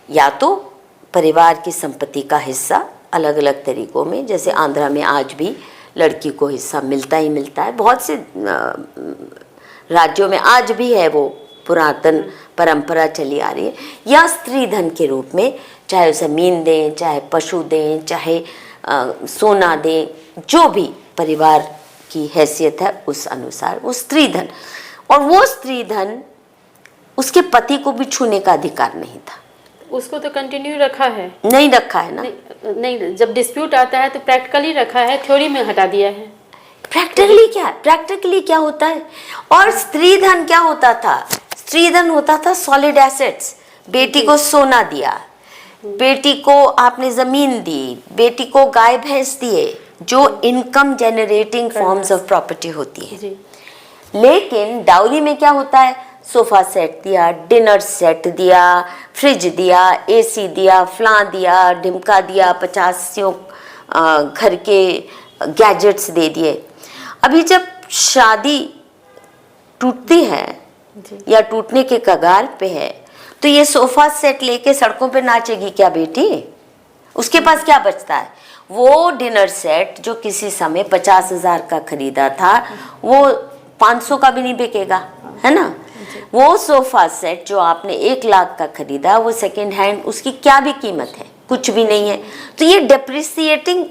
या तो परिवार की संपत्ति का हिस्सा अलग अलग तरीकों में, जैसे आंध्रा में आज भी लड़की को हिस्सा मिलता ही मिलता है, बहुत से राज्यों में आज भी है, वो पुरातन परंपरा चली आ रही है। या स्त्री धन के रूप में, चाहे ज़मीन दें, चाहे पशु दें, चाहे सोना दें, जो भी परिवार की हैसियत है उस अनुसार वो स्त्री धन। और वो स्त्री धन उसके पति को भी छूने का अधिकार नहीं था। उसको तो कंटिन्यू रखा है। नहीं रखा है ना? नहीं, जब डिस्प्यूट आता है तो प्रैक्टिकली रखा है, थ्योरी में हटा दिया है। प्रैक्टिकली क्या होता है? और स्त्री धन क्या होता था? स्त्री धन होता था सॉलिड एसेट्स। बेटी को सोना दिया, बेटी को आपने जमीन दी, बेटी को गाय भैंस दिए, जो income generating forms of property होती है। जी। लेकिन डाउरी में क्या होता है? सोफा सेट दिया, डिनर सेट दिया, फ्रिज दिया, एसी दिया, फलां दिया, ढिमका दिया, 50 घर के गैजेट्स दे दिए। अभी जब शादी टूटती है या टूटने के कगार पे है तो ये सोफा सेट लेके सड़कों पे नाचेगी क्या बेटी? उसके पास क्या बचता है? वो डिनर सेट जो किसी समय 50,000 का खरीदा था वो 500 का भी नहीं बिकेगा, है ना? वो सोफा सेट जो आपने 1 लाख का खरीदा, वो सेकेंड हैंड उसकी क्या भी कीमत है, कुछ भी नहीं है। तो ये डेप्रिसिएटिंग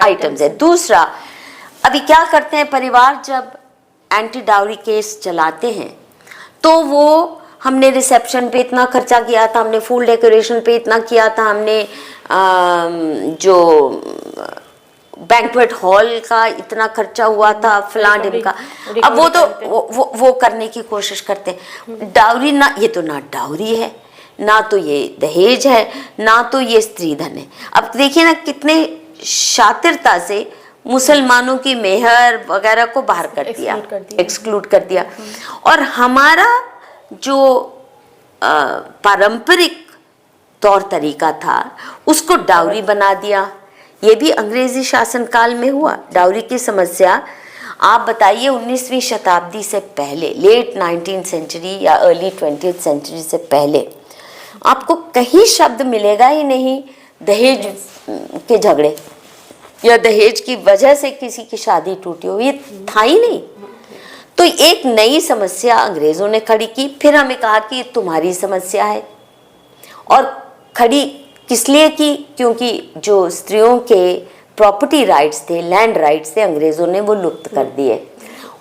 आइटम्स है। दूसरा, अभी क्या करते हैं परिवार, जब एंटी डाउरी केस चलाते हैं तो वो हमने रिसेप्शन पे इतना खर्चा किया था, हमने फूल डेकोरेशन पे इतना किया था, हमने जो बैंक्वेट हॉल का इतना खर्चा हुआ था, फलां ढिमका। अब वो तो वो करने की कोशिश करते हैं। डाउरी ना, ये तो ना डाउरी है, ना तो ये दहेज है, ना तो ये स्त्री धन है। अब देखिए ना कितने शातिरता से मुसलमानों की मेहर वगैरह को बाहर कर दिया, एक्सक्लूड कर दिया। और हमारा जो पारंपरिक तौर तरीका था उसको डाउरी बना दिया। ये भी अंग्रेजी शासनकाल में हुआ। डाउरी की समस्या आप बताइए 19वीं शताब्दी से पहले, लेट 19th सेंचुरी या अर्ली 20th सेंचुरी से पहले आपको कहीं शब्द मिलेगा ही नहीं दहेज के झगड़े या दहेज की वजह से किसी की शादी टूटी हो, ये था ही नहीं। तो एक नई समस्या अंग्रेजों ने खड़ी की, फिर हमें कहा कि ये तुम्हारी समस्या है। और खड़ी किस लिए की? क्योंकि जो स्त्रियों के प्रॉपर्टी राइट्स थे, लैंड राइट्स थे, अंग्रेजों ने वो लुप्त कर दिए।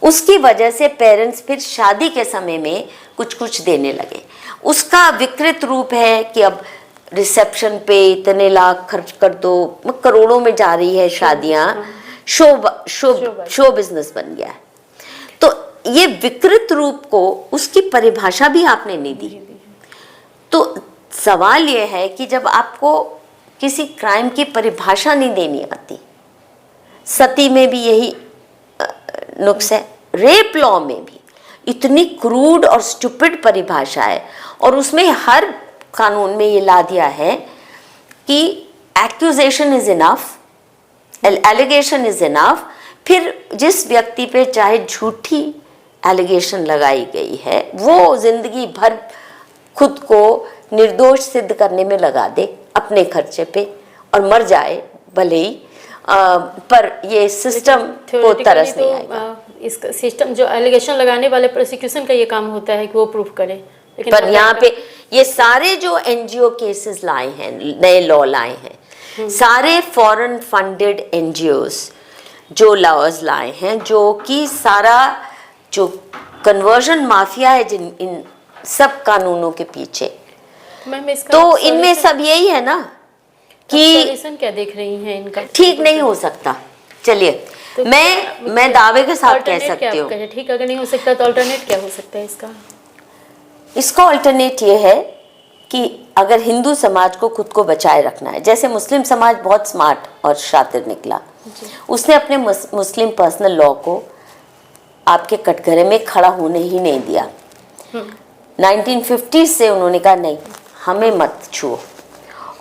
उसकी वजह से पेरेंट्स फिर शादी के समय में कुछ कुछ देने लगे। उसका विकृत रूप है कि अब रिसेप्शन पे इतने लाख खर्च कर दो, करोड़ों में जा रही है शादियां, शो बिजनेस बन गया है। तो ये विकृत रूप को, उसकी परिभाषा भी आपने नहीं दी। तो सवाल ये है कि जब आपको किसी क्राइम की परिभाषा नहीं देनी आती, सती में भी यही नुक्स है, रेप लॉ में भी इतनी क्रूड और स्टूपिड परिभाषा है, और उसमें हर कानून में ये ला दिया है कि accusation is enough, allegation is enough. फिर जिस व्यक्ति पे चाहे झूठी एलिगेशन लगाई गई है वो जिंदगी भर खुद को निर्दोष सिद्ध करने में लगा दे अपने खर्चे पे और मर जाए भले ही, पर ये सिस्टम को तरस नहीं आएगा। इसका सिस्टम जो एलिगेशन लगाने वाले प्रोसिक्यूशन का ये काम होता है कि वो प्रूफ करे, लेकिन पर यहाँ पे ये सारे जो एनजीओ केसेस लाए हैं, नए लॉ लाए हैं, सारे फॉरेन फंडेड एनजीओस जो लॉज लाए हैं, जो कि सारा जो कन्वर्जन माफिया है जिन इन सब कानूनों के पीछे, तो इनमें सब यही है ना कि क्या देख रही हैं इनका ठीक नहीं हो सकता। चलिए तो मैं दावे के साथ कह सकती हूँ, ठीक अगर नहीं हो सकता तो अल्टरनेट क्या हो सकता है इसका? इसका अल्टरनेट ये है कि अगर हिंदू समाज को खुद को बचाए रखना है, जैसे मुस्लिम समाज बहुत स्मार्ट और शातिर निकला, उसने अपने मुस्लिम पर्सनल लॉ को आपके कटघरे में खड़ा होने ही नहीं दिया। 1950 से उन्होंने कहा नहीं, हमें मत छुओ,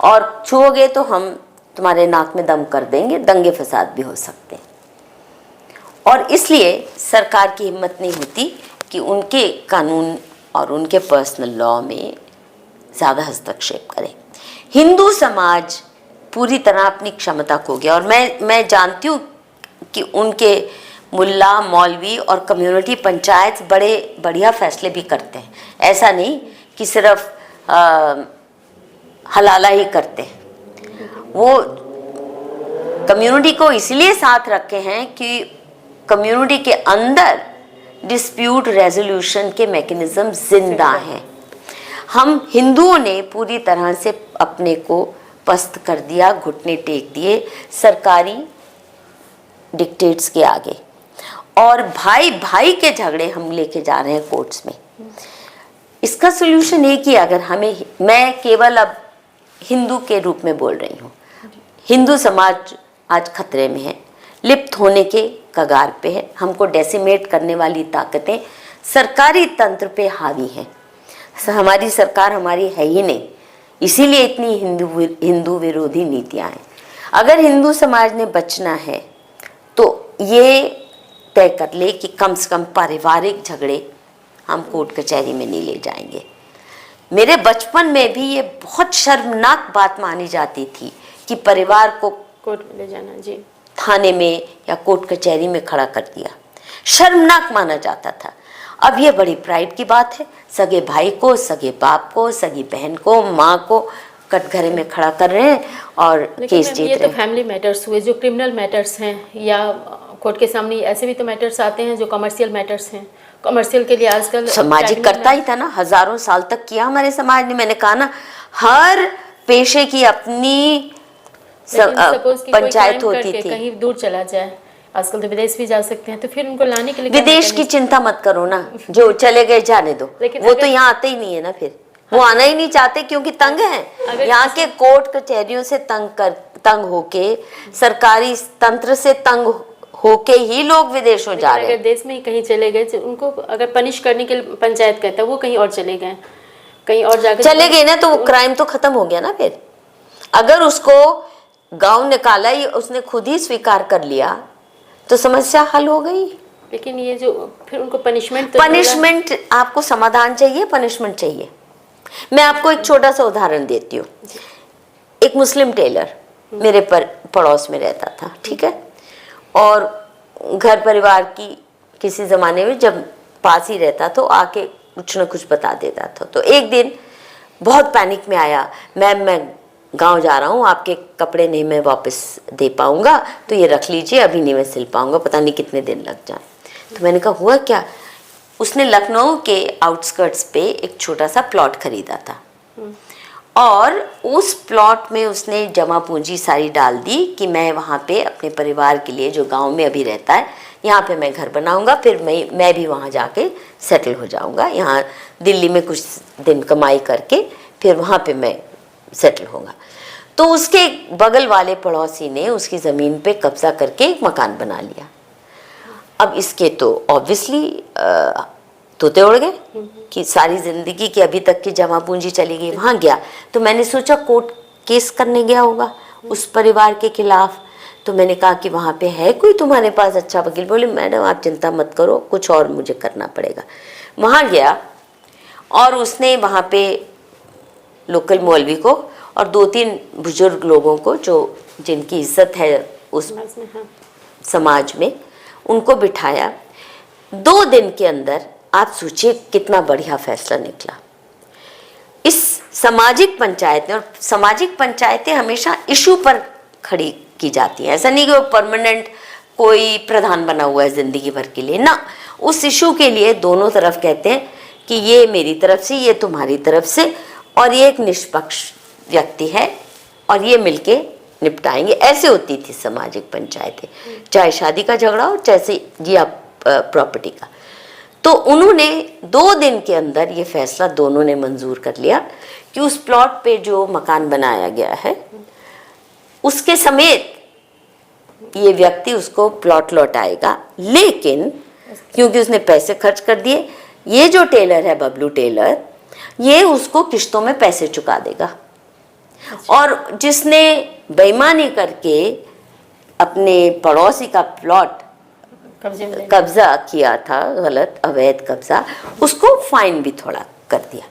और छुओगे तो हम तुम्हारे नाक में दम कर देंगे, दंगे फसाद भी हो सकते हैं। और इसलिए सरकार की हिम्मत नहीं होती कि उनके कानून और उनके पर्सनल लॉ में ज़्यादा हस्तक्षेप करें। हिंदू समाज पूरी तरह अपनी क्षमता खो गया, और मैं जानती हूँ कि उनके मुल्ला मौलवी और कम्युनिटी पंचायत बड़े बढ़िया फैसले भी करते हैं। ऐसा नहीं कि सिर्फ हलाला ही करते हैं, वो कम्युनिटी को इसलिए साथ रखे हैं कि कम्युनिटी के अंदर डिस्प्यूट रेजोल्यूशन के मैकेनिज्म जिंदा हैं। हम हिंदुओं ने पूरी तरह से अपने को पस्त कर दिया, घुटने टेक दिए सरकारी डिक्टेट्स के आगे, और भाई भाई के झगड़े हम लेके जा रहे हैं कोर्ट्स में। इसका सोल्यूशन एक ही, अगर हमें, मैं केवल अब हिंदू के रूप में बोल रही हूँ, हिंदू समाज आज खतरे में है, लिप्त होने के कगार पे है। हमको डेसिमेट करने वाली ताकतें सरकारी तंत्र पे हावी हैं। हमारी सरकार हमारी है ही नहीं, इसीलिए इतनी हिंदू विरोधी नीतियां हैं। अगर हिंदू समाज ने बचना है तो ये तय कर ले कि कम से कम पारिवारिक झगड़े हम कोर्ट कचहरी में नहीं ले जाएंगे। मेरे बचपन में भी ये बहुत शर्मनाक बात मानी जाती थी कि परिवार को कोर्ट में ले जाना, जी, थाने में या कोर्ट कचहरी में खड़ा कर दिया, शर्मनाक माना जाता था। अब ये बड़ी प्राइड की बात है, सगे भाई को, सगे बाप को, सगी बहन को, माँ को कटघरे में खड़ा कर रहे हैं और केस जीत ये रहे तो हैं। फैमिली मैटर्स हुए, जो क्रिमिनल मैटर्स हैं या कोर्ट के सामने ऐसे भी तो मैटर्स आते हैं जो कमर्शियल मैटर्स हैं। कमर्शियल के लिए आजकल सामाजिक करता ही था ना, हजारों साल तक किया हमारे समाज ने। मैंने कहा ना, हर पेशे की अपनी सपोज कि कोई पंचायत crime होती करके थी। कहीं दूर चला जाए, आजकल तो विदेश भी जा सकते हैं, तो फिर उनको लाने के लिए क्या विदेश की चिंता मत करो ना, जो चले गए जाने दो, लेकिन वो अगर- तो यहाँ आते ही नहीं है ना, फिर वो आना ही नहीं चाहते क्योंकि तंग हैं। अगर यहाँ के कोर्ट कचहरियों से तंग होके, सरकारी तंत्र से तंग होके ही लोग विदेशों जा रहे अगर हैं। देश में ही कहीं चले गए, तो उनको अगर पनिश करने के लिए पंचायत कहता है, वो कहीं और चले गए, कहीं और जाकर चले गए ना, तो वो क्राइम तो खत्म हो गया ना। फिर अगर उसको गांव निकाला ही, उसने खुद ही स्वीकार कर लिया, तो समस्या हल हो गई। लेकिन ये जो फिर उनको पनिशमेंट पनिशमेंट, आपको समाधान चाहिए, पनिशमेंट चाहिए। मैं आपको एक छोटा सा उदाहरण देती हूँ। एक मुस्लिम टेलर मेरे पड़ोस में रहता था, ठीक है, और घर परिवार की किसी ज़माने में जब पास ही रहता तो आके कुछ न कुछ बता देता था। तो एक दिन बहुत पैनिक में आया, मैम मैं गांव जा रहा हूँ, आपके कपड़े नहीं मैं वापस दे पाऊँगा, तो ये रख लीजिए, अभी नहीं मैं सिल पाऊँगा, पता नहीं कितने दिन लग जाए। तो मैंने कहा हुआ क्या? उसने लखनऊ के आउटस्कर्ट्स पे एक छोटा सा प्लॉट खरीदा था और उस प्लॉट में उसने जमा पूंजी सारी डाल दी कि मैं वहाँ पे अपने परिवार के लिए, जो गांव में अभी रहता है, यहाँ पे मैं घर बनाऊँगा, फिर मैं भी वहाँ जाके सेटल हो जाऊँगा, यहाँ दिल्ली में कुछ दिन कमाई करके फिर वहाँ पे मैं सेटल होऊंगा। तो उसके बगल वाले पड़ोसी ने उसकी ज़मीन पे कब्जा करके एक मकान बना लिया। अब इसके तो ऑब्वियसली तोते उड़ गए कि सारी ज़िंदगी की अभी तक की जमा पूंजी चली गई। वहाँ गया तो मैंने सोचा कोर्ट केस करने गया होगा उस परिवार के खिलाफ। तो मैंने कहा कि वहाँ पे है कोई तुम्हारे पास अच्छा वकील? बोले मैडम आप चिंता मत करो, कुछ और मुझे करना पड़ेगा। वहाँ गया और उसने वहाँ पे लोकल मौलवी को और 2-3 बुजुर्ग लोगों को जो जिनकी इज्जत है उस समाज में, उनको बिठाया। 2 दिन के अंदर आप सोचिए कितना बढ़िया फैसला निकला इस सामाजिक पंचायत ने। और सामाजिक पंचायतें हमेशा इशू पर खड़ी की जाती हैं, ऐसा नहीं कि वो परमानेंट कोई प्रधान बना हुआ है जिंदगी भर के लिए ना। उस इशू के लिए दोनों तरफ कहते हैं कि ये मेरी तरफ से, ये तुम्हारी तरफ से, और ये एक निष्पक्ष व्यक्ति है और ये मिलके निपटाएंगे। ऐसे होती थी सामाजिक पंचायतें, चाहे शादी का झगड़ा हो, चाहे या प्रॉपर्टी का। तो उन्होंने 2 दिन के अंदर ये फैसला दोनों ने मंजूर कर लिया कि उस प्लॉट पे जो मकान बनाया गया है उसके समेत ये व्यक्ति उसको प्लॉट लौटाएगा, लेकिन क्योंकि उसने पैसे खर्च कर दिए, ये जो टेलर है बबलू टेलर, ये उसको किश्तों में पैसे चुका देगा। और जिसने बेईमानी करके अपने पड़ोसी का प्लॉट कब्जा किया था, गलत अवैध कब्जा, उसको फाइन भी थोड़ा कर दिया।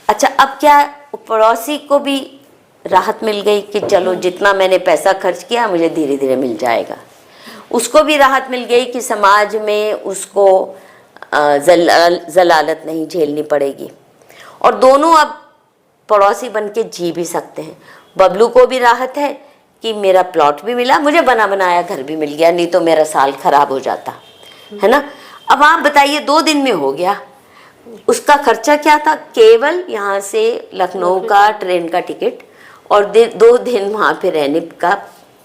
अच्छा, अब क्या पड़ोसी को भी राहत मिल गई कि चलो जितना मैंने पैसा खर्च किया मुझे धीरे धीरे मिल जाएगा। उसको भी राहत मिल गई कि समाज में उसको जलालत नहीं झेलनी पड़ेगी और दोनों अब पड़ोसी बन के जी भी सकते हैं। बबलू को भी राहत है कि मेरा प्लॉट भी मिला, मुझे बना बनाया घर भी मिल गया, नहीं तो मेरा साल खराब हो जाता है ना। अब आप बताइए 2 दिन में हो गया। उसका खर्चा क्या था? केवल यहाँ से लखनऊ का ट्रेन का टिकट और 2 दिन वहाँ पे रहने का,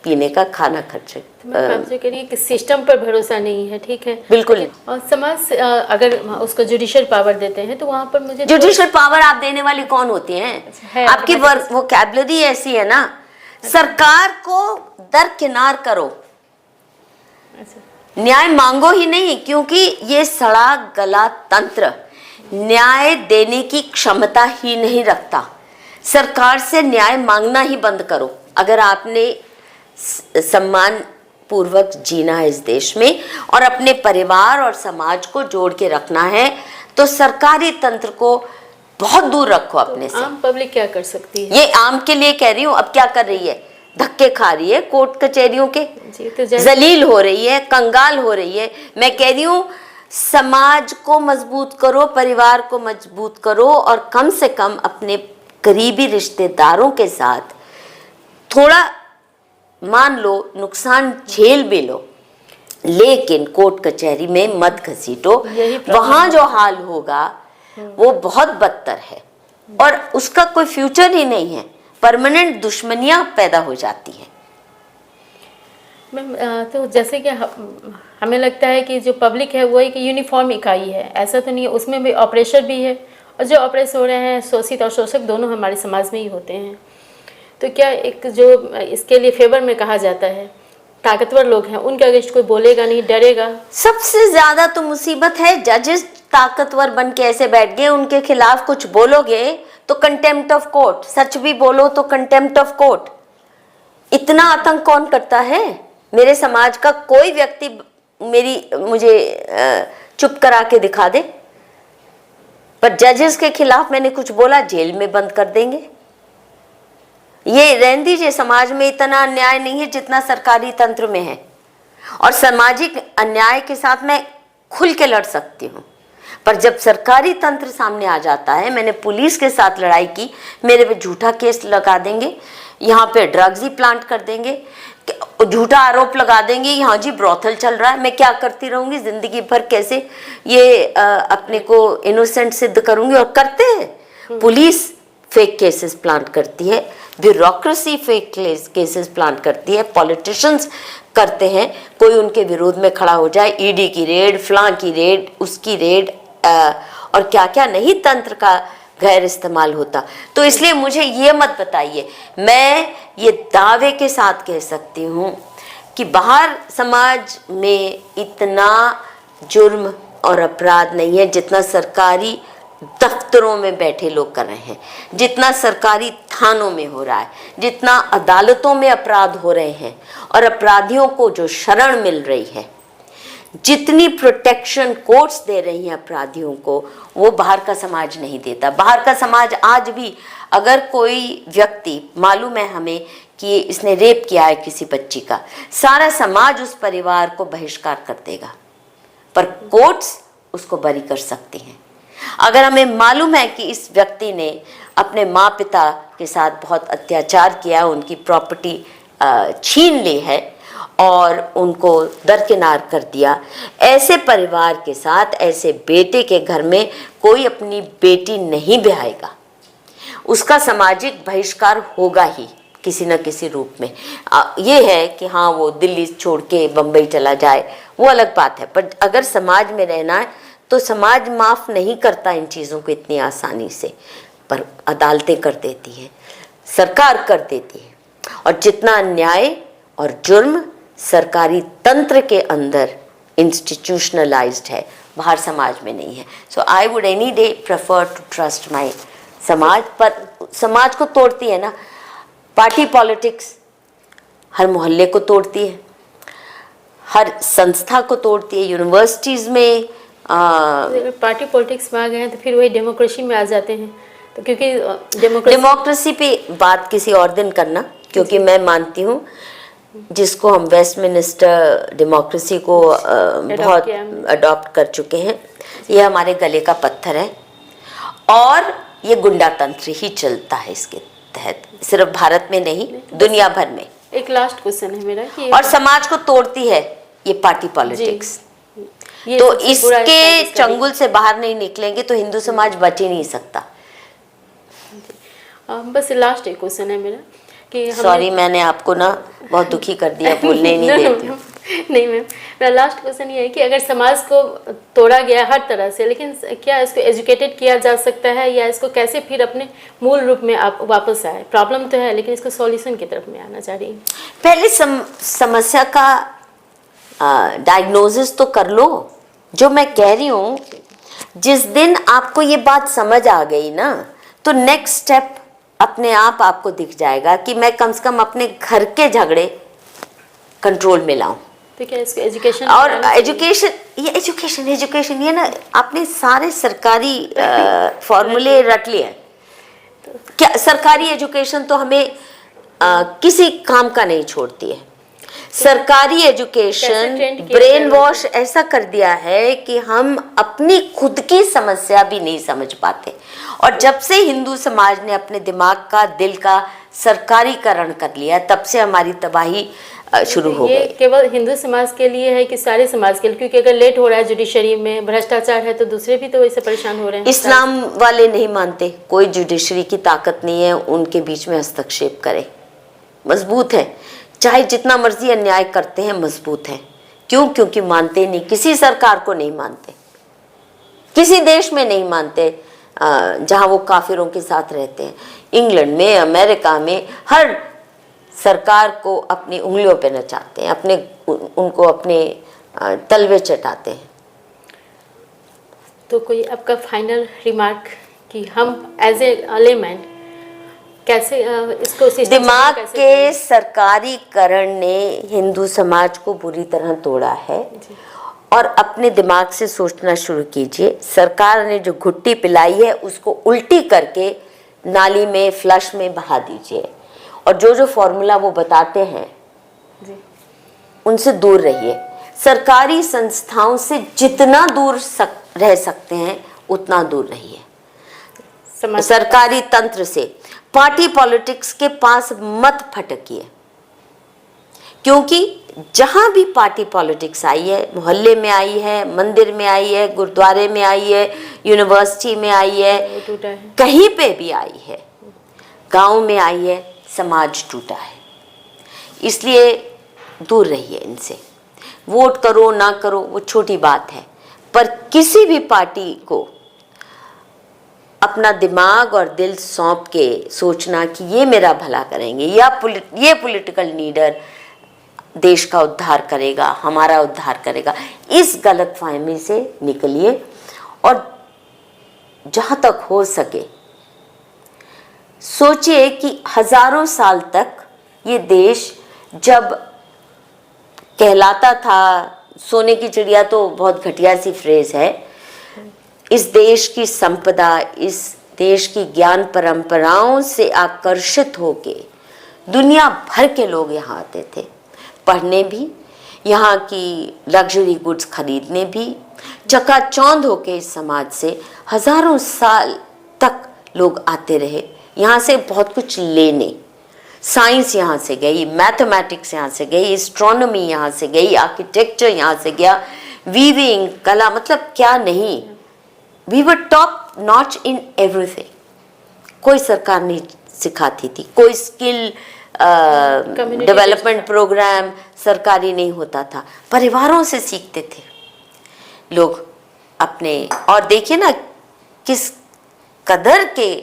पीने का, खाना खर्च। आपसे करिए कि सिस्टम पर भरोसा नहीं है, ठीक है, बिल्कुल। और समाज अगर उसको जुडिशियल पावर देते हैं तो वहाँ पर मुझे जुडिशियल पावर आप देने वाली कौन होती हैं? आपकी वोकैबुलरी ऐसी है ना। सरकार को दरकिनार करो, न्याय मांगो ही नहीं, क्योंकि ये सड़ा गला तंत्र न्याय देने की क्षमता ही नहीं रखता। सरकार से न्याय मांगना ही बंद करो। अगर आपने सम्मान पूर्वक जीना है इस देश में और अपने परिवार और समाज को जोड़ के रखना है, तो सरकारी तंत्र को बहुत दूर रखो अपने से। आम पब्लिक क्या कर सकती है? ये आम के लिए कह रही हूँ। अब क्या कर रही है? धक्के खा रही है कोर्ट कचहरियों के, जी, तो जलील हो रही है, कंगाल हो रही है। मैं कह रही हूँ समाज को मजबूत करो, परिवार को मजबूत करो, और कम से कम अपने करीबी रिश्तेदारों के साथ थोड़ा, मान लो नुकसान झेल भी लो, लेकिन कोर्ट कचहरी में मत घसीटो। वहां जो हाल होगा वो बहुत बदतर है और उसका कोई फ्यूचर ही नहीं है। परमानेंट दुश्मनियां पैदा हो जाती हैं। मैम तो जैसे कि हमें लगता है कि जो पब्लिक है वो एक यूनिफॉर्म इकाई है, ऐसा तो नहीं है, उसमें भी ऑपरेशर भी है, और जो ऑपरेस हो रहे हैं शोषित और शोषक दोनों हमारे समाज में ही होते हैं। तो क्या एक जो इसके लिए फेवर में कहा जाता है, ताकतवर लोग हैं उनके अगेंस्ट कोई बोलेगा नहीं, डरेगा? सबसे ज्यादा तो मुसीबत है जजेस ताकतवर बन के ऐसे बैठ गए, उनके खिलाफ कुछ बोलोगे तो कंटेम्प्ट ऑफ कोर्ट, सच भी बोलो तो कंटेम्प्ट ऑफ कोर्ट। इतना आतंक कौन करता है? मेरे समाज का कोई व्यक्ति मुझे चुप करा के दिखा दे, पर जजेस के खिलाफ मैंने कुछ बोला जेल में बंद कर देंगे। ये रहने दीजिए, समाज में इतना अन्याय नहीं है जितना सरकारी तंत्र में है, और सामाजिक अन्याय के साथ मैं खुल के लड़ सकती हूँ, पर जब सरकारी तंत्र सामने आ जाता है, मैंने पुलिस के साथ लड़ाई की, मेरे पे झूठा केस लगा देंगे, यहाँ पे ड्रग्स ही प्लांट कर देंगे, झूठा आरोप लगा देंगे, यहाँ जी ब्रोथल चल रहा है, मैं क्या करती रहूंगी जिंदगी भर? कैसे ये अपने को इनोसेंट सिद्ध करूंगी? और करते हैं, पुलिस फेक केसेस प्लांट करती है, ब्यूरोक्रेसी फेक केसेस प्लांट करती है, पॉलिटिशियंस करते हैं, कोई उनके विरोध में खड़ा हो जाए, ईडी की रेड, फलां की रेड, उसकी रेड, और क्या क्या नहीं तंत्र का गैर इस्तेमाल होता। तो इसलिए मुझे ये मत बताइए, मैं ये दावे के साथ कह सकती हूँ कि बाहर समाज में इतना जुर्म और अपराध नहीं है जितना सरकारी दफ्तरों में बैठे लोग कर रहे हैं, जितना सरकारी थानों में हो रहा है, जितना अदालतों में अपराध हो रहे हैं, और अपराधियों को जो शरण मिल रही है, जितनी प्रोटेक्शन कोर्ट्स दे रही हैं अपराधियों को, वो बाहर का समाज नहीं देता। बाहर का समाज आज भी, अगर कोई व्यक्ति मालूम है हमें कि इसने रेप किया है किसी बच्ची का, सारा समाज उस परिवार को बहिष्कार कर देगा, पर कोर्ट्स उसको बरी कर सकती हैं। अगर हमें मालूम है कि इस व्यक्ति ने अपने माँ पिता के साथ बहुत अत्याचार किया, उनकी प्रॉपर्टी छीन ली है और उनको दरकिनार कर दिया, ऐसे परिवार के साथ, ऐसे बेटे के घर में कोई अपनी बेटी नहीं ब्याहेगा, उसका सामाजिक बहिष्कार होगा ही किसी न किसी रूप में। ये है कि हाँ वो दिल्ली छोड़ के बम्बई चला जाए, वो अलग बात है, पर अगर समाज में रहना है तो समाज माफ़ नहीं करता इन चीज़ों को इतनी आसानी से, पर अदालतें कर देती हैं, सरकार कर देती है, और जितना अन्याय और जुर्म सरकारी तंत्र के अंदर इंस्टीट्यूशनलाइज्ड है, बाहर समाज में नहीं है। So I would any day prefer to trust my समाज। पर समाज को तोड़ती है ना पार्टी पॉलिटिक्स, हर मोहल्ले को तोड़ती है, हर संस्था को तोड़ती है। यूनिवर्सिटीज़ में पार्टी पॉलिटिक्स में आ गए हैं तो फिर वही डेमोक्रेसी में आ जाते हैं, तो क्योंकि डेमोक्रेसी पे बात किसी और दिन करना, क्योंकि मैं मानती हूँ जिसको हम वेस्टमिनिस्टर डेमोक्रेसी को बहुत अडॉप्ट कर चुके हैं, ये हमारे गले का पत्थर है, और ये गुंडा तंत्र ही चलता है इसके तहत, सिर्फ भारत में नहीं दुनिया भर में। एक लास्ट क्वेश्चन है मेरा कि और समाज को तोड़ती है ये पार्टी पॉलिटिक्स, तो इसके चंगुल से बाहर नहीं निकलेंगे तो हिंदू समाज बच ही नहीं सकता। बस लास्ट एक क्वेश्चन है मेरा कि सॉरी मैंने आपको ना बहुत दुखी कर दिया, बोलने नहीं देती हूँ। नहीं मैम, मेरा लास्ट क्वेश्चन ये है कि अगर समाज को तोड़ा गया हर तरह से, लेकिन क्या इसको एजुकेटेड किया जा सकता है, या इसको कैसे फिर अपने मूल रूप में आप वापस आए? प्रॉब्लम तो है लेकिन इसको सॉल्यूशन की तरफ में आना चाह रही हूँ। पहले समस्या का डायग्नोसिस तो कर लो। जो मैं कह रही हूँ, जिस दिन आपको ये बात समझ आ गई ना, तो नेक्स्ट स्टेप अपने आप आपको दिख जाएगा कि मैं कम से कम अपने घर के झगड़े कंट्रोल में लाऊं। तो क्या इसको एजुकेशन और एजुकेशन ये ना आपने सारे सरकारी फॉर्मूले रट लिए हैं। क्या सरकारी एजुकेशन तो हमें किसी काम का नहीं छोड़ती है। सरकारी कैसे एजुकेशन ट्रेंड किया ब्रेन जा रहा वॉश ऐसा कर दिया है कि हम अपनी खुद की समस्या भी नहीं समझ पाते। और जब से हिंदू समाज ने अपने दिमाग का, दिल का सरकारीकरण कर लिया, तब से हमारी तबाही शुरू हो ये गई। केवल हिंदू समाज के लिए है कि सारे समाज के लिए? क्योंकि अगर लेट हो रहा है जुडिशरी में, भ्रष्टाचार है, तो दूसरे भी तो इससे परेशान हो रहे हैं। इस्लाम वाले नहीं मानते, कोई जुडिशरी की ताकत नहीं है उनके बीच में हस्तक्षेप करे। मजबूत है, चाहे जितना मर्जी अन्याय करते हैं, मजबूत है। क्यों? क्योंकि मानते नहीं, किसी सरकार को नहीं मानते, किसी देश में नहीं मानते जहां वो काफिरों के साथ रहते हैं। इंग्लैंड में, अमेरिका में हर सरकार को अपनी उंगलियों पे नचाते हैं, उनको अपने तलवे चटाते हैं। तो कोई आपका फाइनल रिमार्क कि हम एज ए लेमैन कैसे इसको दिमाग के सरकारीकरण ने हिंदू समाज को बुरी तरह तोड़ा है। और अपने दिमाग से सोचना शुरू कीजिए। सरकार ने जो घुट्टी पिलाई है उसको उल्टी करके नाली में, फ्लश में बहा दीजिए। और जो जो फॉर्मूला वो बताते हैं उनसे दूर रहिए। सरकारी संस्थाओं से जितना दूर रह सकते हैं उतना दूर रहिए। सरकारी तंत्र से, पार्टी पॉलिटिक्स के पास मत फटकिए, क्योंकि जहां भी पार्टी पॉलिटिक्स आई है, मोहल्ले में आई है, मंदिर में आई है, गुरुद्वारे में आई है, यूनिवर्सिटी में आई है, कहीं पे भी आई है, गांव में आई है, समाज टूटा है। इसलिए दूर रहिए इनसे। वोट करो ना करो वो छोटी बात है, पर किसी भी पार्टी को अपना दिमाग और दिल सौंप के सोचना कि ये मेरा भला करेंगे, या ये पॉलिटिकल लीडर देश का उद्धार करेगा, हमारा उद्धार करेगा, इस गलतफहमी से निकलिए। और जहां तक हो सके सोचिए कि हजारों साल तक ये देश जब कहलाता था, सोने की चिड़िया तो बहुत घटिया सी फ्रेज है, इस देश की संपदा, इस देश की ज्ञान परंपराओं से आकर्षित होके दुनिया भर के लोग यहाँ आते थे, पढ़ने भी, यहाँ की लग्जरी गुड्स खरीदने भी। चकाचौंध होके इस समाज से हजारों साल तक लोग आते रहे, यहाँ से बहुत कुछ लेने। साइंस यहाँ से गई, मैथमेटिक्स यहाँ से गई, एस्ट्रोनॉमी यहाँ से गई, आर्किटेक्चर यहाँ से गया, वीविंग, कला, मतलब क्या नहीं। We were top notch in everything. कोई सरकार नहीं सिखाती थी, कोई स्किल डेवलपमेंट प्रोग्राम सरकारी नहीं होता था, परिवारों से सीखते थे लोग अपने। और देखिए ना किस कदर के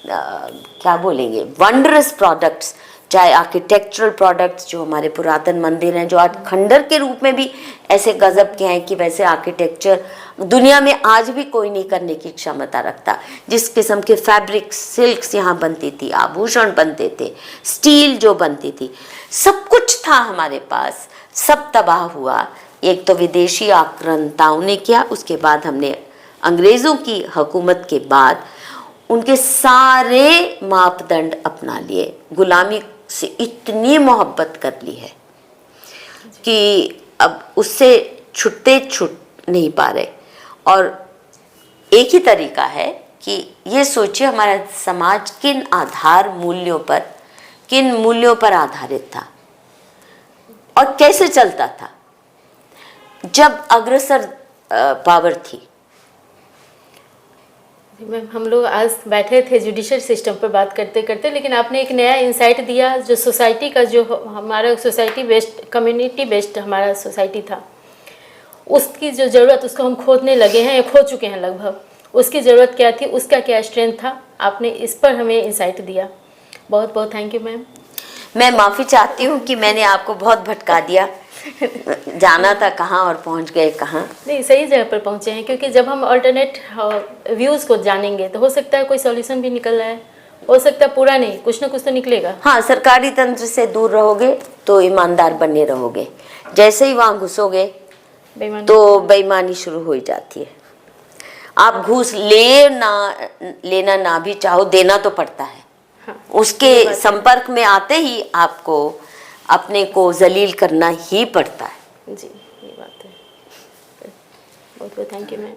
क्या बोलेंगे, वंडरस प्रोडक्ट्स, चाहे आर्किटेक्चरल प्रोडक्ट्स, जो हमारे पुरातन मंदिर हैं, जो आज खंडर के रूप में भी ऐसे गजब के हैं कि वैसे आर्किटेक्चर दुनिया में आज भी कोई नहीं करने की क्षमता रखता। जिस किस्म के फैब्रिक्स, सिल्क्स यहाँ बनती थी, आभूषण बनते थे, स्टील जो बनती थी, सब कुछ था हमारे पास, सब तबाह हुआ। एक तो विदेशी आक्रांताओं ने किया, उसके बाद हमने अंग्रेज़ों की हुकूमत के बाद उनके सारे मापदंड अपना लिए, गुलामी से इतनी मोहब्बत कर ली है कि अब उससे छूट नहीं पा रहे। और एक ही तरीका है कि ये सोचिए हमारा समाज किन मूल्यों पर आधारित था और कैसे चलता था जब अग्रसर पावर थी। मैम, हम लोग आज बैठे थे जुडिशल सिस्टम पर बात करते करते, लेकिन आपने एक नया इंसाइट दिया, जो सोसाइटी का, जो हमारा सोसाइटी बेस्ड, कम्युनिटी बेस्ड हमारा सोसाइटी था, उसकी जो ज़रूरत, उसको हम खोदने लगे हैं या खो चुके हैं लगभग। उसकी ज़रूरत क्या थी, उसका क्या स्ट्रेंथ था, आपने इस पर हमें इंसाइट दिया। बहुत बहुत थैंक यू मैम। मैं माफ़ी चाहती हूँ कि मैंने आपको बहुत भटका दिया। जाना था कहाँ और पहुँच गए कहाँ। नहीं, सही जगह पर पहुँचे हैं, क्योंकि जब हम अल्टरनेट व्यूज़ को जानेंगे तो हो सकता है कोई सॉल्यूशन भी निकल रहा है, हो सकता है पूरा नहीं, कुछ ना कुछ तो निकलेगा। हाँ, सरकारी तंत्र से दूर रहोगे तो ईमानदार बने रहोगे, जैसे ही वहाँ घुसोगे तो बेईमानी शुरू हो जाती है। आप घूस लेना ना भी चाहो, देना तो पड़ता है। हाँ, उसके संपर्क में आते ही आपको अपने को जलील करना ही पड़ता है। जी, ये बात है। बहुत बहुत थैंक यू मैम।